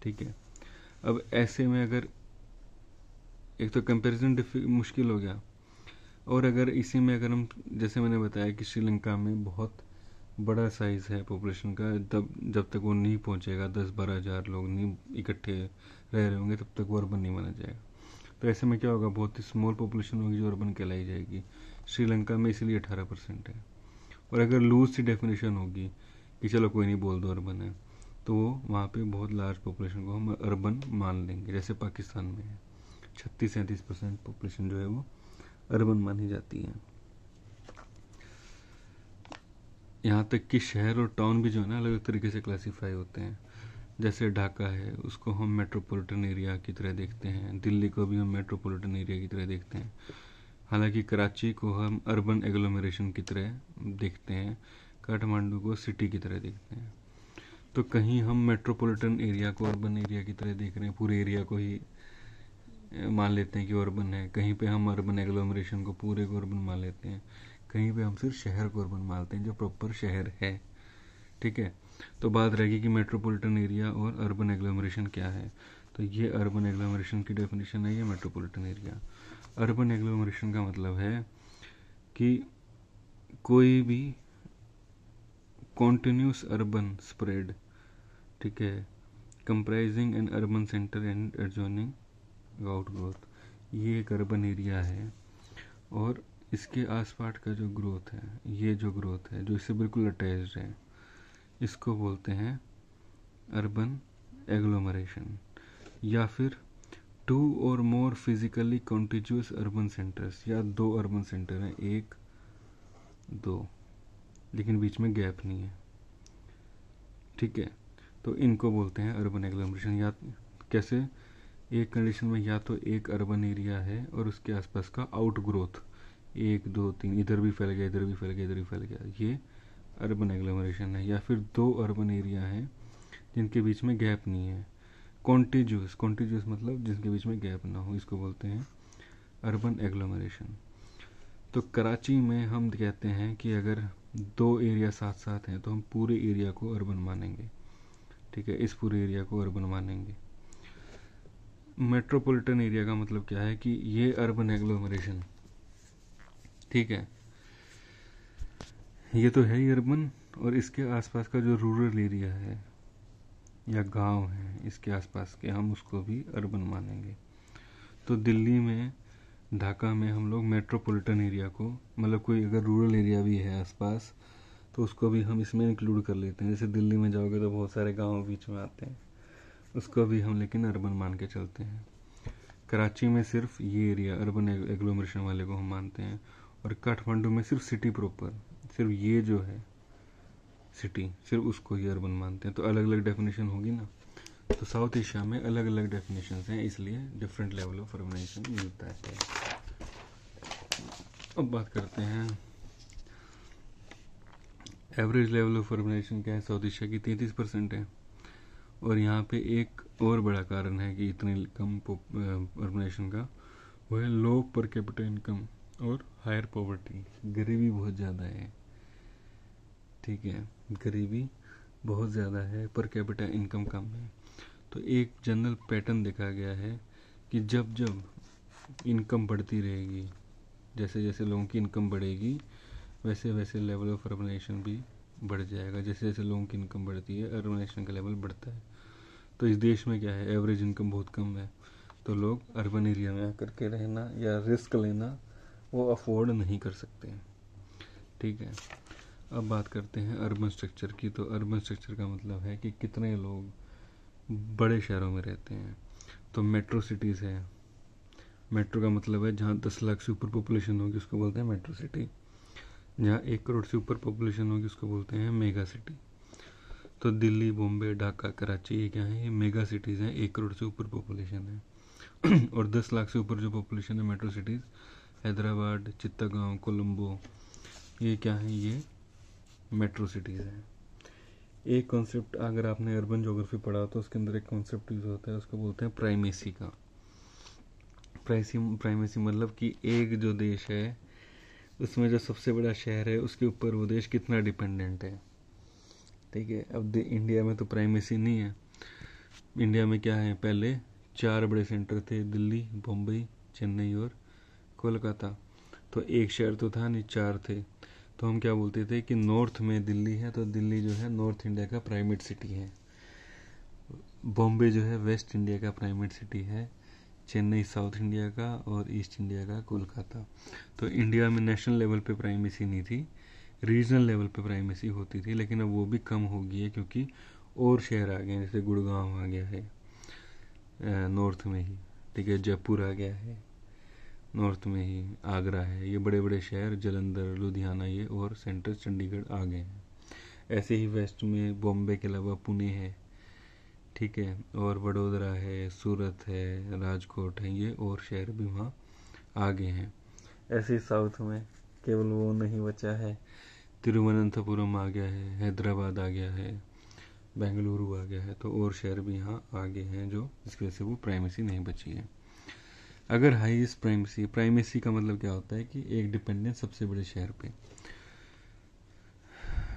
ठीक है। अब ऐसे में अगर एक तो कंपैरिजन मुश्किल हो गया, और अगर इसी में अगर हम, जैसे मैंने बताया कि श्रीलंका में बहुत बड़ा साइज है पॉपुलेशन का, तब जब तक वो नहीं पहुंचेगा, 10-12 हज़ार लोग नहीं इकट्ठे रह रहे होंगे, तब तक वो अर्बन नहीं माना जाएगा। तो ऐसे में क्या होगा, बहुत ही स्मॉल पॉपुलेशन होगी जो अर्बन कहलाई जाएगी। श्रीलंका में इसलिए 18% है। और अगर लूज सी डेफिनेशन होगी कि चलो कोई नहीं, बोल दो अर्बन है, तो वहाँ पे बहुत लार्ज पॉपुलेशन को हम अर्बन मान लेंगे। जैसे पाकिस्तान में है, 36-37% पॉपुलेशन जो है वो अर्बन मानी जाती है। यहाँ तक कि शहर और टाउन भी जो है ना अलग अलग तरीके से क्लासीफाई होते हैं। जैसे ढाका है, उसको हम मेट्रोपॉलिटन एरिया की तरह देखते हैं, दिल्ली को भी हम मेट्रोपॉलिटन एरिया की तरह देखते हैं। हालांकि कराची को हम अर्बन एग्लोमरेशन की तरह देखते हैं, काठमांडू को सिटी की तरह देखते हैं। तो कहीं हम मेट्रोपॉलिटन एरिया को अर्बन एरिया की तरह देख रहे हैं, पूरे एरिया को ही मान लेते हैं कि अर्बन है। कहीं पे हम अर्बन एग्लोमरेशन को पूरे को अर्बन मान लेते हैं, कहीं पे हम सिर्फ शहर को अर्बन मानते हैं जो प्रॉपर शहर है, ठीक है। तो बात रहेगी कि मेट्रोपॉलिटन एरिया और अर्बन एग्लोमरेशन क्या है। तो ये अर्बन एग्लोमरेशन की डेफिनेशन है, ये मेट्रोपॉलिटन एरिया। अर्बन एग्लोमरेशन का मतलब है कि कोई भी कॉन्टिन्यूस अर्बन स्प्रेड, ठीक है, comprising N urban centre and adjoining outgrowth, ये एक अर्बन एरिया है। और इसके आसपास का जो ग्रोथ है, ये जो ग्रोथ है जो इससे बिल्कुल अटैच्ड है, इसको बोलते हैं अर्बन एग्लोमरेशन। या फिर 2 और मोर फिजिकली कॉन्टिग्यूअस अर्बन सेंटर्स, या 2 अर्बन सेंटर हैं, 1 2 लेकिन बीच में गैप नहीं है, ठीक है। तो इनको बोलते हैं अर्बन एग्लोमरेशन। या कैसे, एक कंडीशन में या तो एक अर्बन एरिया है और उसके आसपास का आउट ग्रोथ 1 2 3, इधर भी फैल गया, इधर भी फैल गया, इधर भी फैल गया, ये अर्बन एग्लोमरेशन है। या फिर 2 अर्बन एरिया हैं जिनके बीच में गैप नहीं है, कॉन्टिग्यूअस मतलब जिनके बीच में गैप ना हो, इसको बोलते हैं अर्बन एग्लोमरेशन। तो कराची में हम कहते हैं कि अगर 2 एरिया साथ साथ हैं तो हम पूरे एरिया को अर्बन मानेंगे, ठीक है, इस पूरे एरिया को अर्बन मानेंगे। मेट्रोपॉलिटन एरिया का मतलब क्या है कि ये अर्बन एग्लोमरेशन, ठीक है, ये तो है ही अर्बन, और इसके आसपास का जो रूरल एरिया है या गांव है इसके आसपास के, हम उसको भी अर्बन मानेंगे। तो दिल्ली में, ढाका में हम लोग मेट्रोपॉलिटन एरिया को, मतलब कोई अगर रूरल एरिया भी है आसपास तो उसको भी हम इसमें इंक्लूड कर लेते हैं। जैसे दिल्ली में जाओगे तो बहुत सारे गांव बीच में आते हैं, उसको भी हम लेकिन अर्बन मान के चलते हैं। कराची में सिर्फ ये एरिया अर्बन एग्लोमरेशन वाले को हम मानते हैं, और काठमांडू में सिर्फ सिटी प्रॉपर, सिर्फ ये जो है सिटी, सिर्फ उसको ही अर्बन मानते हैं। तो अलग अलग डेफिनेशन होगी ना, तो साउथ एशिया में अलग अलग डेफिनेशन हैं, इसलिए डिफरेंट लेवल ऑफ अर्बनाइजेशन मिलता है। अब बात करते हैं एवरेज लेवल ऑफ अर्बनाइजेशन क्या है। साउथ एशिया की 33% है, और यहाँ पे एक और बड़ा कारण है कि इतनी कम अर्बनाइजेशन का, वो है लो पर कैपिटा इनकम और हायर पॉवर्टी। गरीबी बहुत ज़्यादा है, ठीक है, गरीबी बहुत ज़्यादा है, पर कैपिटा इनकम कम है। तो एक जनरल पैटर्न देखा गया है कि जब जब इनकम बढ़ती रहेगी, जैसे जैसे लोगों की इनकम बढ़ेगी वैसे वैसे लेवल ऑफ अर्बनाइजेशन भी बढ़ जाएगा। जैसे जैसे लोगों की इनकम बढ़ती है अर्बनाइजेशन का लेवल बढ़ता है। तो इस देश में क्या है, एवरेज इनकम बहुत कम है, तो लोग अर्बन एरिया में आकर के रहना या रिस्क लेना वो अफोर्ड नहीं कर सकते, ठीक है। अब बात करते हैं अर्बन स्ट्रक्चर की। तो अर्बन स्ट्रक्चर का मतलब है कि कितने लोग बड़े शहरों में रहते हैं। तो मेट्रो सिटीज़ है, मेट्रो का मतलब है जहाँ 10 लाख से ऊपर पॉपुलेशन होगी उसको बोलते हैं मेट्रो सिटी। जहाँ 1 करोड़ से ऊपर पॉपुलेशन होगी उसको बोलते हैं मेगा सिटी। तो दिल्ली, बॉम्बे, ढाका, कराची, ये क्या है, ये मेगा सिटीज़ हैं, 1 करोड़ से ऊपर पॉपुलेशन है। और 10 लाख से ऊपर जो पॉपुलेशन है मेट्रो सिटीज़, हैदराबाद, चित्तगांव, कोलंबो, ये क्या है, ये मेट्रो सिटीज़ हैं। एक कॉन्सेप्ट अगर आपने अर्बन ज्योग्राफी पढ़ा तो उसके अंदर एक कॉन्सेप्ट यूज होता है, उसको बोलते हैं प्राइमेसी का। प्राइमेसी मतलब कि एक जो देश है उसमें जो सबसे बड़ा शहर है उसके ऊपर वो देश कितना डिपेंडेंट है, ठीक है। अब इंडिया में तो प्राइमेसी नहीं है। इंडिया में क्या है, पहले 4 बड़े सेंटर थे, दिल्ली, बम्बई, चेन्नई और कोलकाता। तो एक शहर तो था नहीं, 4 थे। तो हम क्या बोलते थे कि नॉर्थ में दिल्ली है, तो दिल्ली जो है नॉर्थ इंडिया का प्राइमेट सिटी है। बॉम्बे जो है वेस्ट इंडिया का प्राइमेट सिटी है, चेन्नई साउथ इंडिया का, और ईस्ट इंडिया का कोलकाता। तो इंडिया में नेशनल लेवल पे प्राइमेसी नहीं थी, रीजनल लेवल पे प्राइमेसी होती थी, लेकिन अब वो भी कम हो गई है क्योंकि और शहर आ गए हैं। जैसे गुड़गांव आ गया है नॉर्थ में ही, ठीक है, जयपुर आ गया है नॉर्थ में ही, आगरा है, ये बड़े बड़े शहर, जलंधर, लुधियाना, ये और सेंटर चंडीगढ़ आ गए हैं। ऐसे ही वेस्ट में बॉम्बे के अलावा पुणे है, ठीक है, और वडोदरा है, सूरत है, राजकोट है, ये और शहर भी वहाँ आ गए हैं। ऐसे ही साउथ में केवल वो नहीं बचा है, तिरुवनंतपुरम आ गया है, हैदराबाद आ गया है, बेंगलुरु आ गया है, तो और शहर भी यहाँ आ गए हैं जो इसकी वजह से वो प्राइमेसी नहीं बची है। अगर हाईएस्ट प्राइमेसी का मतलब क्या होता है कि एक डिपेंडेंस सबसे बड़े शहर पे,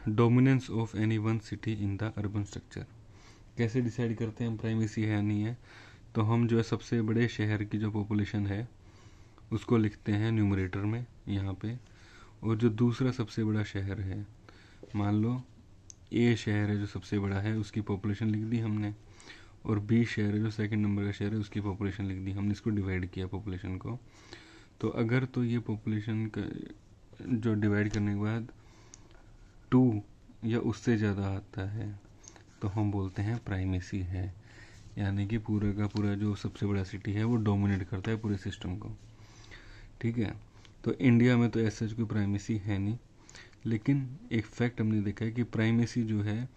dominance of any one city in the urban structure. कैसे डिसाइड करते हैं हम प्राइमेसी है या नहीं है, तो हम जो है सबसे बड़े शहर की जो पॉपुलेशन है उसको लिखते हैं न्यूमरेटर में यहाँ पे, और जो दूसरा सबसे बड़ा शहर है, मान लो ए शहर है जो सबसे बड़ा है, उसकी पॉपुलेशन लिख दी हमने, और बी शहर है जो सेकंड नंबर का शहर है उसकी पॉपुलेशन लिख दी हमने, इसको डिवाइड किया पॉपुलेशन को। तो अगर तो ये पॉपुलेशन का जो डिवाइड करने के बाद 2 या उससे ज़्यादा आता है तो हम बोलते हैं प्राइमेसी है, यानी कि पूरा का पूरा जो सबसे बड़ा सिटी है वो डोमिनेट करता है पूरे सिस्टम को, ठीक है। तो इंडिया में तो ऐसा कोई प्राइमेसी है नहीं, लेकिन एक फैक्ट हमने देखा है कि प्राइमेसी जो है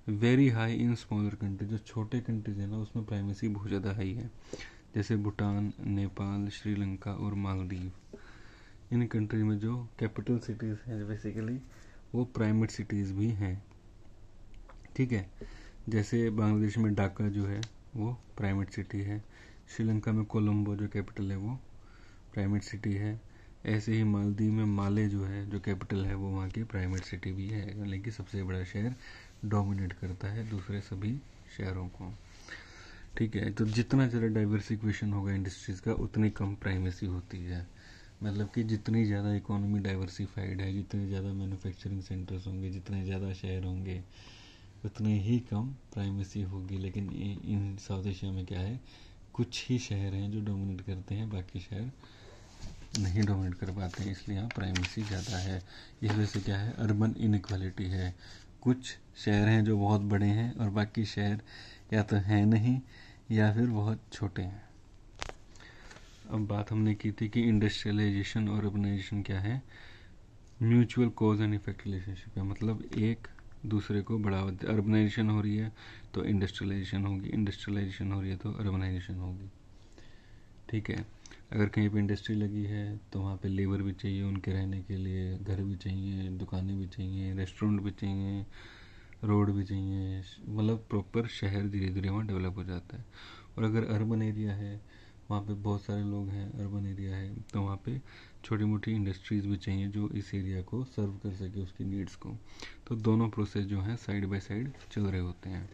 very high in smaller country. जो छोटे कंट्रीज है ना उसमें प्राइमेसी बहुत ज़्यादा हाई है, जैसे भूटान, नेपाल, श्रीलंका और मालदीव। इन कंट्री में जो कैपिटल सिटीज़ हैं बेसिकली वो प्राइमेट सिटीज़ भी हैं, ठीक है। जैसे बांग्लादेश में ढाका जो है वो प्राइमेट सिटी है, श्रीलंका में कोलंबो जो कैपिटल है वो प्राइमेट सिटी है, ऐसे ही मालदीव में माले जो है जो कैपिटल है वो वहाँ की प्राइमेट सिटी भी है, यानी कि सबसे बड़ा शहर डोमिनेट करता है दूसरे सभी शहरों को, ठीक है। तो जितना ज़्यादा डाइवर्सिफिकेशन होगा इंडस्ट्रीज़ का, उतनी कम प्राइमेसी होती है। मतलब कि जितनी ज़्यादा इकोनॉमी डाइवर्सिफाइड है, जितने ज़्यादा मैन्युफैक्चरिंग सेंटर्स होंगे, जितने ज़्यादा शहर होंगे, उतने ही कम प्राइमेसी होगी। लेकिन इन साउथ एशिया में क्या है, कुछ ही शहर हैं जो डोमिनेट करते हैं, बाकी शहर नहीं डोमिनेट कर पाते हैं, इसलिए यहाँ प्राइमेसी ज़्यादा है। इस वजह से क्या है, अर्बन इनइक्वालिटी है। कुछ शहर हैं जो बहुत बड़े हैं और बाकी शहर या तो हैं नहीं या फिर बहुत छोटे हैं। अब बात हमने की थी कि इंडस्ट्रियलाइजेशन और अर्बनाइजेशन क्या है, mutual cause and effect relationship है। मतलब एक दूसरे को बढ़ावा दे, अर्बनाइजेशन हो रही है तो इंडस्ट्रियलाइजेशन होगी, इंडस्ट्रियलाइजेशन हो रही है तो अर्बनाइजेशन होगी। ठीक है। अगर कहीं पे इंडस्ट्री लगी है तो वहाँ पे लेबर भी चाहिए उनके रहने के लिए, घर भी चाहिए, दुकानें भी चाहिए, रेस्टोरेंट भी चाहिए, रोड भी चाहिए। मतलब प्रॉपर शहर धीरे धीरे वहाँ डेवलप हो जाता है। और अगर अर्बन एरिया है, वहाँ पे बहुत सारे लोग हैं, अर्बन एरिया है, तो वहाँ पे छोटी मोटी इंडस्ट्रीज़ भी चाहिए जो इस एरिया को सर्व कर सके, उसकी नीड्स को। तो दोनों प्रोसेस जो हैं साइड बाय साइड चल रहे होते हैं,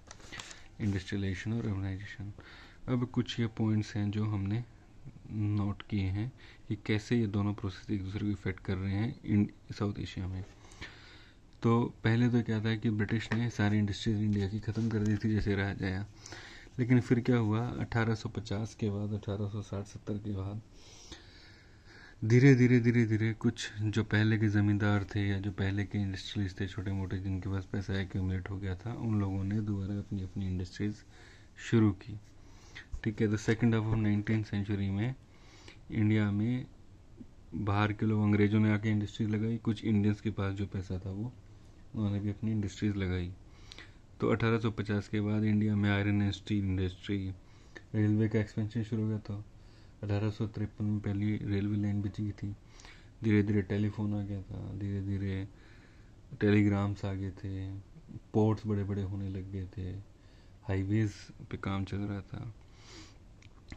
इंडस्ट्रियलाइजेशन और अर्बनाइजेशन। अब कुछ ये पॉइंट्स हैं जो हमने नोट किए हैं कि कैसे ये दोनों प्रोसेस एक दूसरे को इफेक्ट कर रहे हैं साउथ एशिया में। तो पहले तो क्या था कि ब्रिटिश ने सारी इंडस्ट्रीज इंडिया की ख़त्म कर दी थी जैसे रहा जाया। लेकिन फिर क्या हुआ, 1850 के बाद, 1860-70 के बाद धीरे धीरे कुछ जो पहले के ज़मींदार थे या जो पहले के इंडस्ट्रीज थे छोटे मोटे, जिनके पास पैसा एक्यूमुलेट हो गया था, उन लोगों ने दोबारा अपनी अपनी इंडस्ट्रीज शुरू की। ठीक है। तो second half of 19th century में इंडिया में बाहर के लोग, अंग्रेज़ों ने आके इंडस्ट्रीज लगाई, कुछ इंडियंस के पास जो पैसा था वो उन्होंने भी अपनी इंडस्ट्रीज लगाई। तो 1850 के बाद इंडिया में iron and steel industry, railway का एक्सपेंशन शुरू हो गया था। 1853 में पहली रेलवे लाइन बिछी थी। धीरे धीरे टेलीफोन आ गया था, धीरे धीरे टेलीग्राम्स आ गए थे, पोर्ट्स बड़े बड़े होने लग गए थे, हाईवेज पे काम चल रहा था।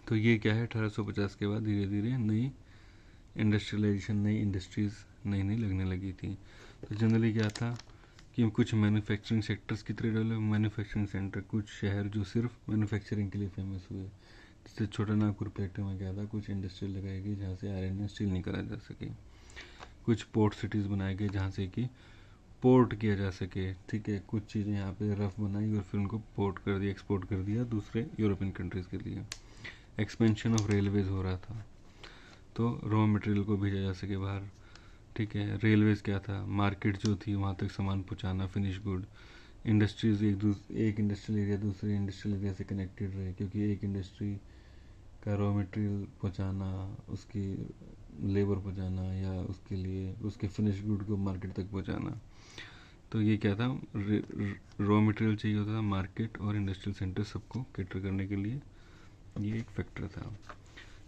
तो ये क्या है, 1850 के बाद धीरे धीरे नई इंडस्ट्रियलाइजेशन, नई इंडस्ट्रीज़ नई नई लगने लगी थी। तो जनरली क्या था कि कुछ मैन्युफैक्चरिंग सेक्टर्स की तरह डेवलप, मैन्युफैक्चरिंग सेंटर, कुछ शहर जो सिर्फ मैन्युफैक्चरिंग के लिए फेमस हुए। जैसे छोटा नागपुर प्लेटो में क्या था, कुछ इंडस्ट्री लगाई गई जहाँ से आयरन एंड स्टील निकाला जा सके। कुछ पोर्ट सिटीज़ बनाए गए जहाँ से कि पोर्ट किया जा सके। ठीक है। कुछ चीज़ें यहाँ पे रफ बनाई और फिर उनको पोर्ट कर दिया, एक्सपोर्ट कर दिया दूसरे यूरोपियन कंट्रीज़ के लिए। एक्सपेंशन ऑफ रेलवेज़ हो रहा था तो रॉ मटेरियल को भेजा जा सके बाहर। ठीक है। रेलवेज़ क्या था, मार्केट जो थी वहाँ तक सामान पहुँचाना, फिनिश गुड। इंडस्ट्रीज़ एक इंडस्ट्रियल एरिया दूसरे इंडस्ट्रियल एरिया से कनेक्टेड रहे, क्योंकि एक इंडस्ट्री का रॉ मटेरियल पहुँचाना, उसकी लेबर पहुँचाना, या उसके लिए उसके फिनिश गुड को मार्केट तक पहुँचाना। तो ये क्या था, रॉ मटेरियल चाहिए होता था, मार्केट और इंडस्ट्रियल सेंटर सबको कैटर करने के लिए, ये एक फैक्टर था।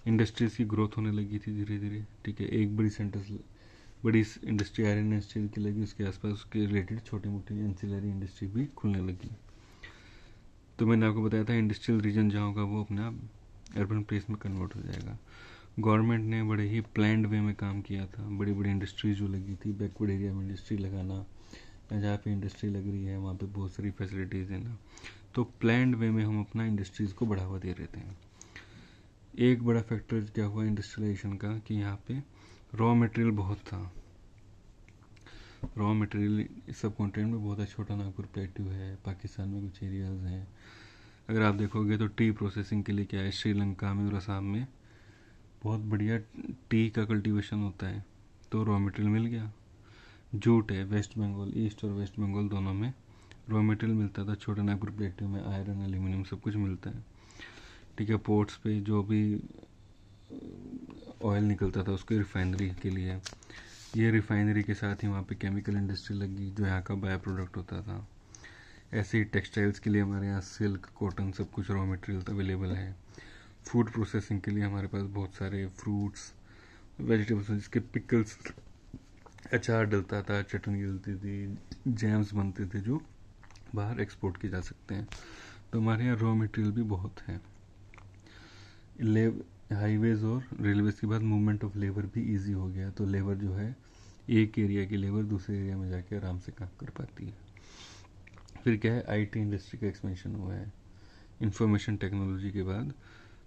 इंडस्ट्रीज़ की ग्रोथ होने लगी थी धीरे धीरे। ठीक है। एक बड़ी इंडस्ट्री आयरन एंड स्टील की लगी, उसके आसपास उसके रिलेटेड छोटी मोटी एंसिलरी इंडस्ट्री भी खुलने लगी। तो मैंने आपको बताया था इंडस्ट्रियल रीजन जहाँ होगा वो अपने आप अर्बन प्लेस में कन्वर्ट हो जाएगा। गवर्नमेंट ने बड़े ही प्लान्ड वे में काम किया था। बड़ी बड़ी इंडस्ट्रीज जो लगी थी, बैकवर्ड एरिया में इंडस्ट्री लगाना, जहाँ पे इंडस्ट्री लग रही है वहाँ पे बहुत सारी फैसिलिटीज़ देना। तो प्लान्ड वे में हम अपना इंडस्ट्रीज़ को बढ़ावा दे रहे थे। एक बड़ा फैक्टर क्या हुआ इंडस्ट्रियलाइजेशन का कि यहाँ पे रॉ मटेरियल बहुत था। रॉ मटेरियल सब कॉन्टिनेंट में बहुत है। छोटा नागपुर प्लेट्यू है, पाकिस्तान में कुछ एरियाज़ हैं। अगर आप देखोगे तो टी प्रोसेसिंग के लिए क्या है, श्रीलंका में और असम में बहुत बढ़िया टी का कल्टीवेशन होता है, तो रॉ मटेरियल मिल गया। जूट है, वेस्ट बंगाल, ईस्ट और वेस्ट बंगाल दोनों में रॉ मटेरियल मिलता था। छोटा नागपुर प्लेट्यू में आयरन, एल्यूमिनियम सब कुछ मिलता है। ठीक है। पोर्ट्स पे जो भी ऑयल निकलता था उसके रिफाइनरी के लिए, ये रिफाइनरी के साथ ही वहाँ पे केमिकल इंडस्ट्री लगी जो यहाँ का बाय प्रोडक्ट होता था। ऐसे ही टेक्सटाइल्स के लिए हमारे यहाँ सिल्क, कॉटन सब कुछ रॉ मटेरियल अवेलेबल है। फूड प्रोसेसिंग के लिए हमारे पास बहुत सारे फ्रूट्स, वेजिटेबल्स जिसके पिकल्स, अचार डलता था, चटनी डलती थी, जैम्स बनते थे जो बाहर एक्सपोर्ट किए जा सकते हैं। तो हमारे यहाँ रॉ मटेरियल भी बहुत है। हाईवेज और रेलवेज के बाद मूवमेंट ऑफ लेबर भी इजी हो गया। तो लेबर जो है, एक एरिया की लेबर दूसरे एरिया में जाके आराम से काम कर पाती है। फिर क्या है, आईटी इंडस्ट्री का एक्सपेंशन हुआ है। इंफॉर्मेशन टेक्नोलॉजी के बाद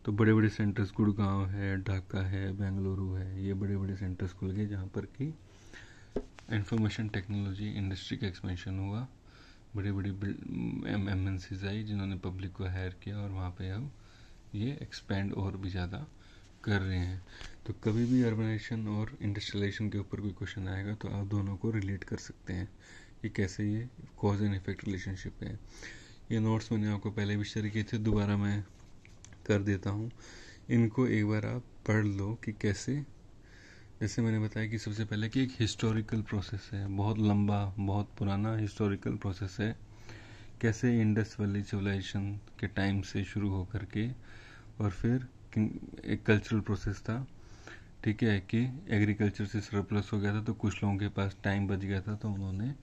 तो बड़े बड़े सेंटर्स गुड़गांव है, ढाका है, बेंगलुरु है, ये बड़े बड़े सेंटर्स खुल गए जहाँ पर कि इंफॉर्मेशन टेक्नोलॉजी इंडस्ट्री का एक्सपेंशन हुआ। बड़ी बड़ी MNCs आई जिन्होंने पब्लिक को हायर किया और वहाँ पे अब ये एक्सपेंड और भी ज़्यादा कर रहे हैं। तो कभी भी अर्बनाइजेशन और इंडस्ट्रियलाइजेशन के ऊपर कोई क्वेश्चन आएगा तो आप दोनों को रिलेट कर सकते हैं कि कैसे ये कॉज एंड इफेक्ट रिलेशनशिप है। ये नोट्स मैंने आपको पहले भी शेयर किए थे, दोबारा मैं कर देता हूँ। इनको एक बार आप पढ़ लो कि कैसे, जैसे मैंने बताया कि सबसे पहले कि एक हिस्टोरिकल प्रोसेस है, बहुत लंबा बहुत पुराना हिस्टोरिकल प्रोसेस है, कैसे इंडस वैली सिविलाइजेशन के टाइम से शुरू होकर के और फिर एक कल्चरल प्रोसेस था, ठीक है, कि एग्रीकल्चर से सरप्लस हो गया था तो कुछ लोगों के पास टाइम बच गया था तो उन्होंने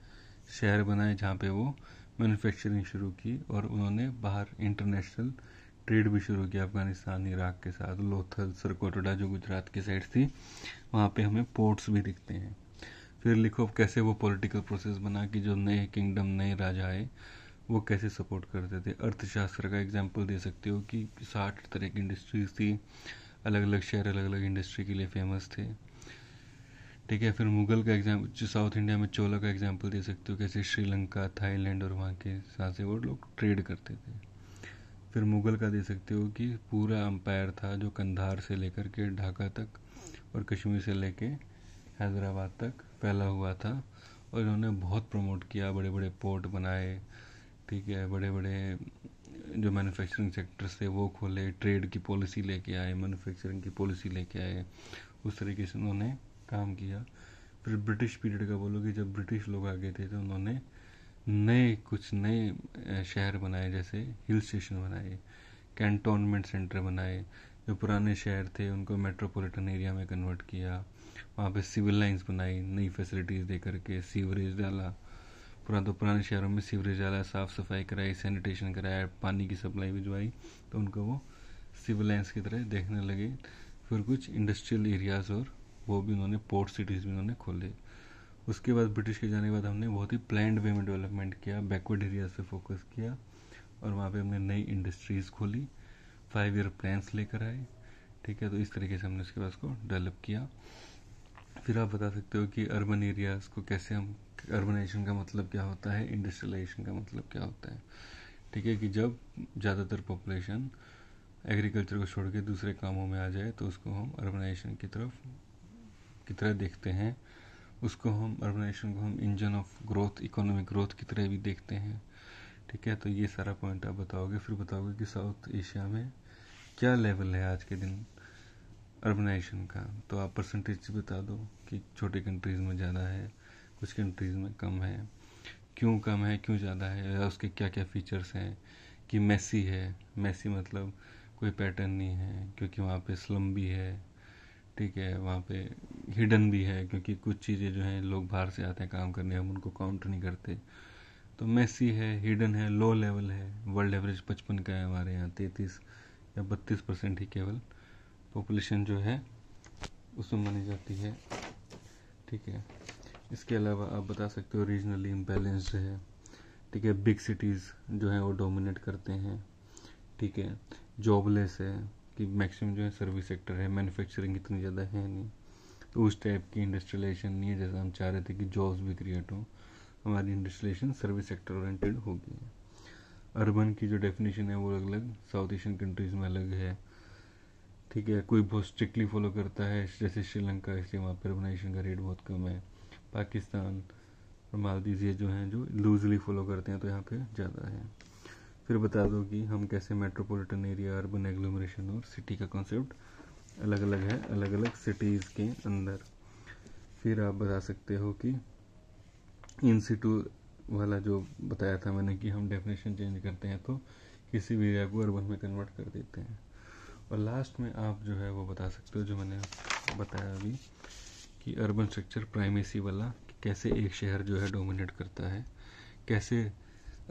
शहर बनाए जहाँ पे वो मैन्युफैक्चरिंग शुरू की और उन्होंने बाहर इंटरनेशनल ट्रेड भी शुरू किया अफगानिस्तान इराक के साथ। लोथल सरकोटड़ा जो गुजरात की साइड थी वहाँ पे हमें पोर्ट्स भी दिखते हैं। फिर लिखो कैसे वो पॉलिटिकल प्रोसेस बना कि जो नए किंगडम नए राजा आए वो कैसे सपोर्ट करते थे। अर्थशास्त्र का एग्जाम्पल दे सकते हो कि 60 तरह की इंडस्ट्रीज थी, अलग अलग शहर अलग अलग इंडस्ट्री के लिए फेमस थे, ठीक है। फिर मुगल का एग्जाम्पल, जो साउथ इंडिया में चोला का एग्जाम्पल दे सकते हो, कैसे श्रीलंका थाईलैंड और वहाँ के साथ से वो लोग ट्रेड करते थे। फिर मुगल का दे सकते हो कि पूरा अम्पायर था जो कंधार से लेकर के ढाका तक और कश्मीर से लेके हैदराबाद तक फैला हुआ था और इन्होंने बहुत प्रमोट किया, बड़े बड़े पोर्ट बनाए, ठीक है, बड़े बड़े जो मैन्युफैक्चरिंग सेक्टर्स थे वो खोले, ट्रेड की पॉलिसी लेके आए, मैन्युफैक्चरिंग की पॉलिसी लेके आए, उस तरीके से उन्होंने काम किया। फिर ब्रिटिश पीरियड का बोलो कि जब ब्रिटिश लोग आ गए थे तो उन्होंने कुछ नए शहर बनाए, जैसे हिल स्टेशन बनाए, कैंटोनमेंट सेंटर बनाए, जो पुराने शहर थे उनको मेट्रोपॉलिटन एरिया में कन्वर्ट किया, वहाँ पे सिविल लाइंस बनाई, नई फैसिलिटीज़ दे करके सीवरेज डाला, पुराने शहरों में सीवरेज डाला, साफ़ सफाई कराई, सैनिटेशन कराया, पानी की सप्लाई भिजवाई, तो उनको वो सिविल लाइंस की तरह देखने लगे। फिर कुछ इंडस्ट्रियल एरियाज़ और वो भी उन्होंने पोर्ट सिटीज़ भी उन्होंने खोले। उसके बाद ब्रिटिश के जाने के बाद हमने बहुत ही प्लान्ड वे में डेवलपमेंट किया, बैकवर्ड एरियाज पे फोकस किया और वहाँ पे हमने नई इंडस्ट्रीज़ खोली, 5 ईयर प्लान्स लेकर आए, ठीक है। तो इस तरीके से हमने उसके बाद उसको डेवलप किया। फिर आप बता सकते हो कि अर्बन एरियाज़ को कैसे हम, अर्बनाइजेशन का मतलब क्या होता है, इंडस्ट्रियलाइजेशन का मतलब क्या होता है, ठीक है, कि जब ज़्यादातर पॉपुलेशन एग्रीकल्चर को छोड़ के दूसरे कामों में आ जाए तो उसको हम अर्बनाइजेशन की तरह देखते हैं। उसको हम अर्बनाइजेशन को हम engine of growth, economic growth की तरह भी देखते हैं, ठीक है। तो ये सारा पॉइंट आप बताओगे। फिर बताओगे कि साउथ एशिया में क्या लेवल है आज के दिन अर्बनाइजेशन का, तो आप परसेंटेज बता दो कि छोटी कंट्रीज़ में ज़्यादा है, कुछ कंट्रीज़ में कम है, क्यों कम है क्यों ज़्यादा है, या उसके क्या क्या फीचर्स हैं, कि मैसी है, मैसी मतलब कोई पैटर्न नहीं है क्योंकि वहाँ पे स्लम भी है, ठीक है, वहाँ पे हिडन भी है क्योंकि कुछ चीज़ें जो हैं लोग बाहर से आते हैं काम करने, हम उनको काउंट नहीं करते, तो मैसी है, हिडन है, लो लेवल है। वर्ल्ड एवरेज 55 का है, हमारे यहाँ 33 या 32% ही केवल पॉपुलेशन जो है उसमें मानी जाती है, ठीक है। इसके अलावा आप बता सकते हो रीजनली इम्बैलेंस्ड है, ठीक है, बिग सिटीज़ जो हैं वो डोमिनेट करते हैं, ठीक है, जॉबलेस है कि मैक्सिमम जो है सर्विस सेक्टर है, मैन्युफैक्चरिंग इतनी ज़्यादा है नहीं, तो उस टाइप की इंडस्ट्रियलाइजेशन नहीं है जैसा हम चाह रहे थे कि जॉब्स भी क्रिएट हो। हमारी इंडस्ट्रियलाइजेशन सर्विस सेक्टर ओरिएंटेड होगी। अर्बन की जो डेफिनेशन है वो अलग अलग साउथ एशियन कंट्रीज़ में अलग है, ठीक है, कोई बहुत स्ट्रिक्टली फॉलो करता है जैसे श्रीलंका, इसलिए वहाँ पर अर्बनाइजेशन का रेट बहुत कम है। पाकिस्तान और मालदीव ये जो हैं जो लूजली फॉलो करते हैं तो यहाँ पे ज़्यादा है। फिर बता दो कि हम कैसे मेट्रोपॉलिटन एरिया, अर्बन एग्लोमरेशन और सिटी का कॉन्सेप्ट अलग अलग है अलग अलग सिटीज़ के अंदर। फिर आप बता सकते हो कि इन सिटू वाला जो बताया था मैंने कि हम डेफिनेशन चेंज करते हैं तो किसी भी एरिया को अर्बन में कन्वर्ट कर देते हैं। और लास्ट में आप जो है वो बता सकते हो जो मैंने बताया अभी कि अर्बन स्ट्रक्चर प्राइमेसी वाला, कैसे एक शहर जो है डोमिनेट करता है, कैसे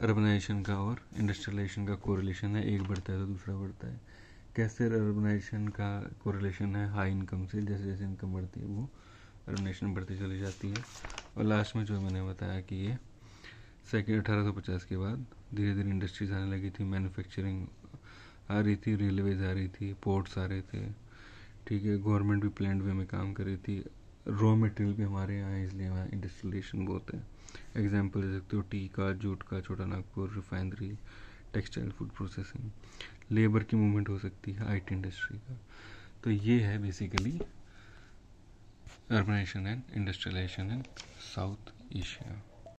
अर्बनाइजेशन का और इंडस्ट्रियलाइजेशन का कोरिलेशन है, एक बढ़ता है तो दूसरा बढ़ता है, कैसे अर्बनाइजेशन का कोरिलेशन है हाई इनकम से, जैसे जैसे इनकम बढ़ती है वो अर्बनाइजेशन बढ़ती चली जाती है। और लास्ट में जो मैंने बताया कि ये 1850 के बाद धीरे धीरे इंडस्ट्रीज आने लगी थी, मैन्युफैक्चरिंग आ रही थी, रेलवेज आ रही थी, पोर्ट्स आ रहे थे, ठीक है, गवर्नमेंट भी प्लान्ड वे में काम कर रही थी, रॉ मटेरियल भी हमारे यहाँ है, इसलिए वहाँ इंडस्ट्रियलाइजेशन बहुत है। एग्जाम्पल दे सकते हो टी का, जूट का, Chota Nagpur refinery, textile, food processing. Labour की मूवमेंट हो सकती है, आईटी इंडस्ट्री का। तो ये है basically urbanisation and industrialisation in South Asia.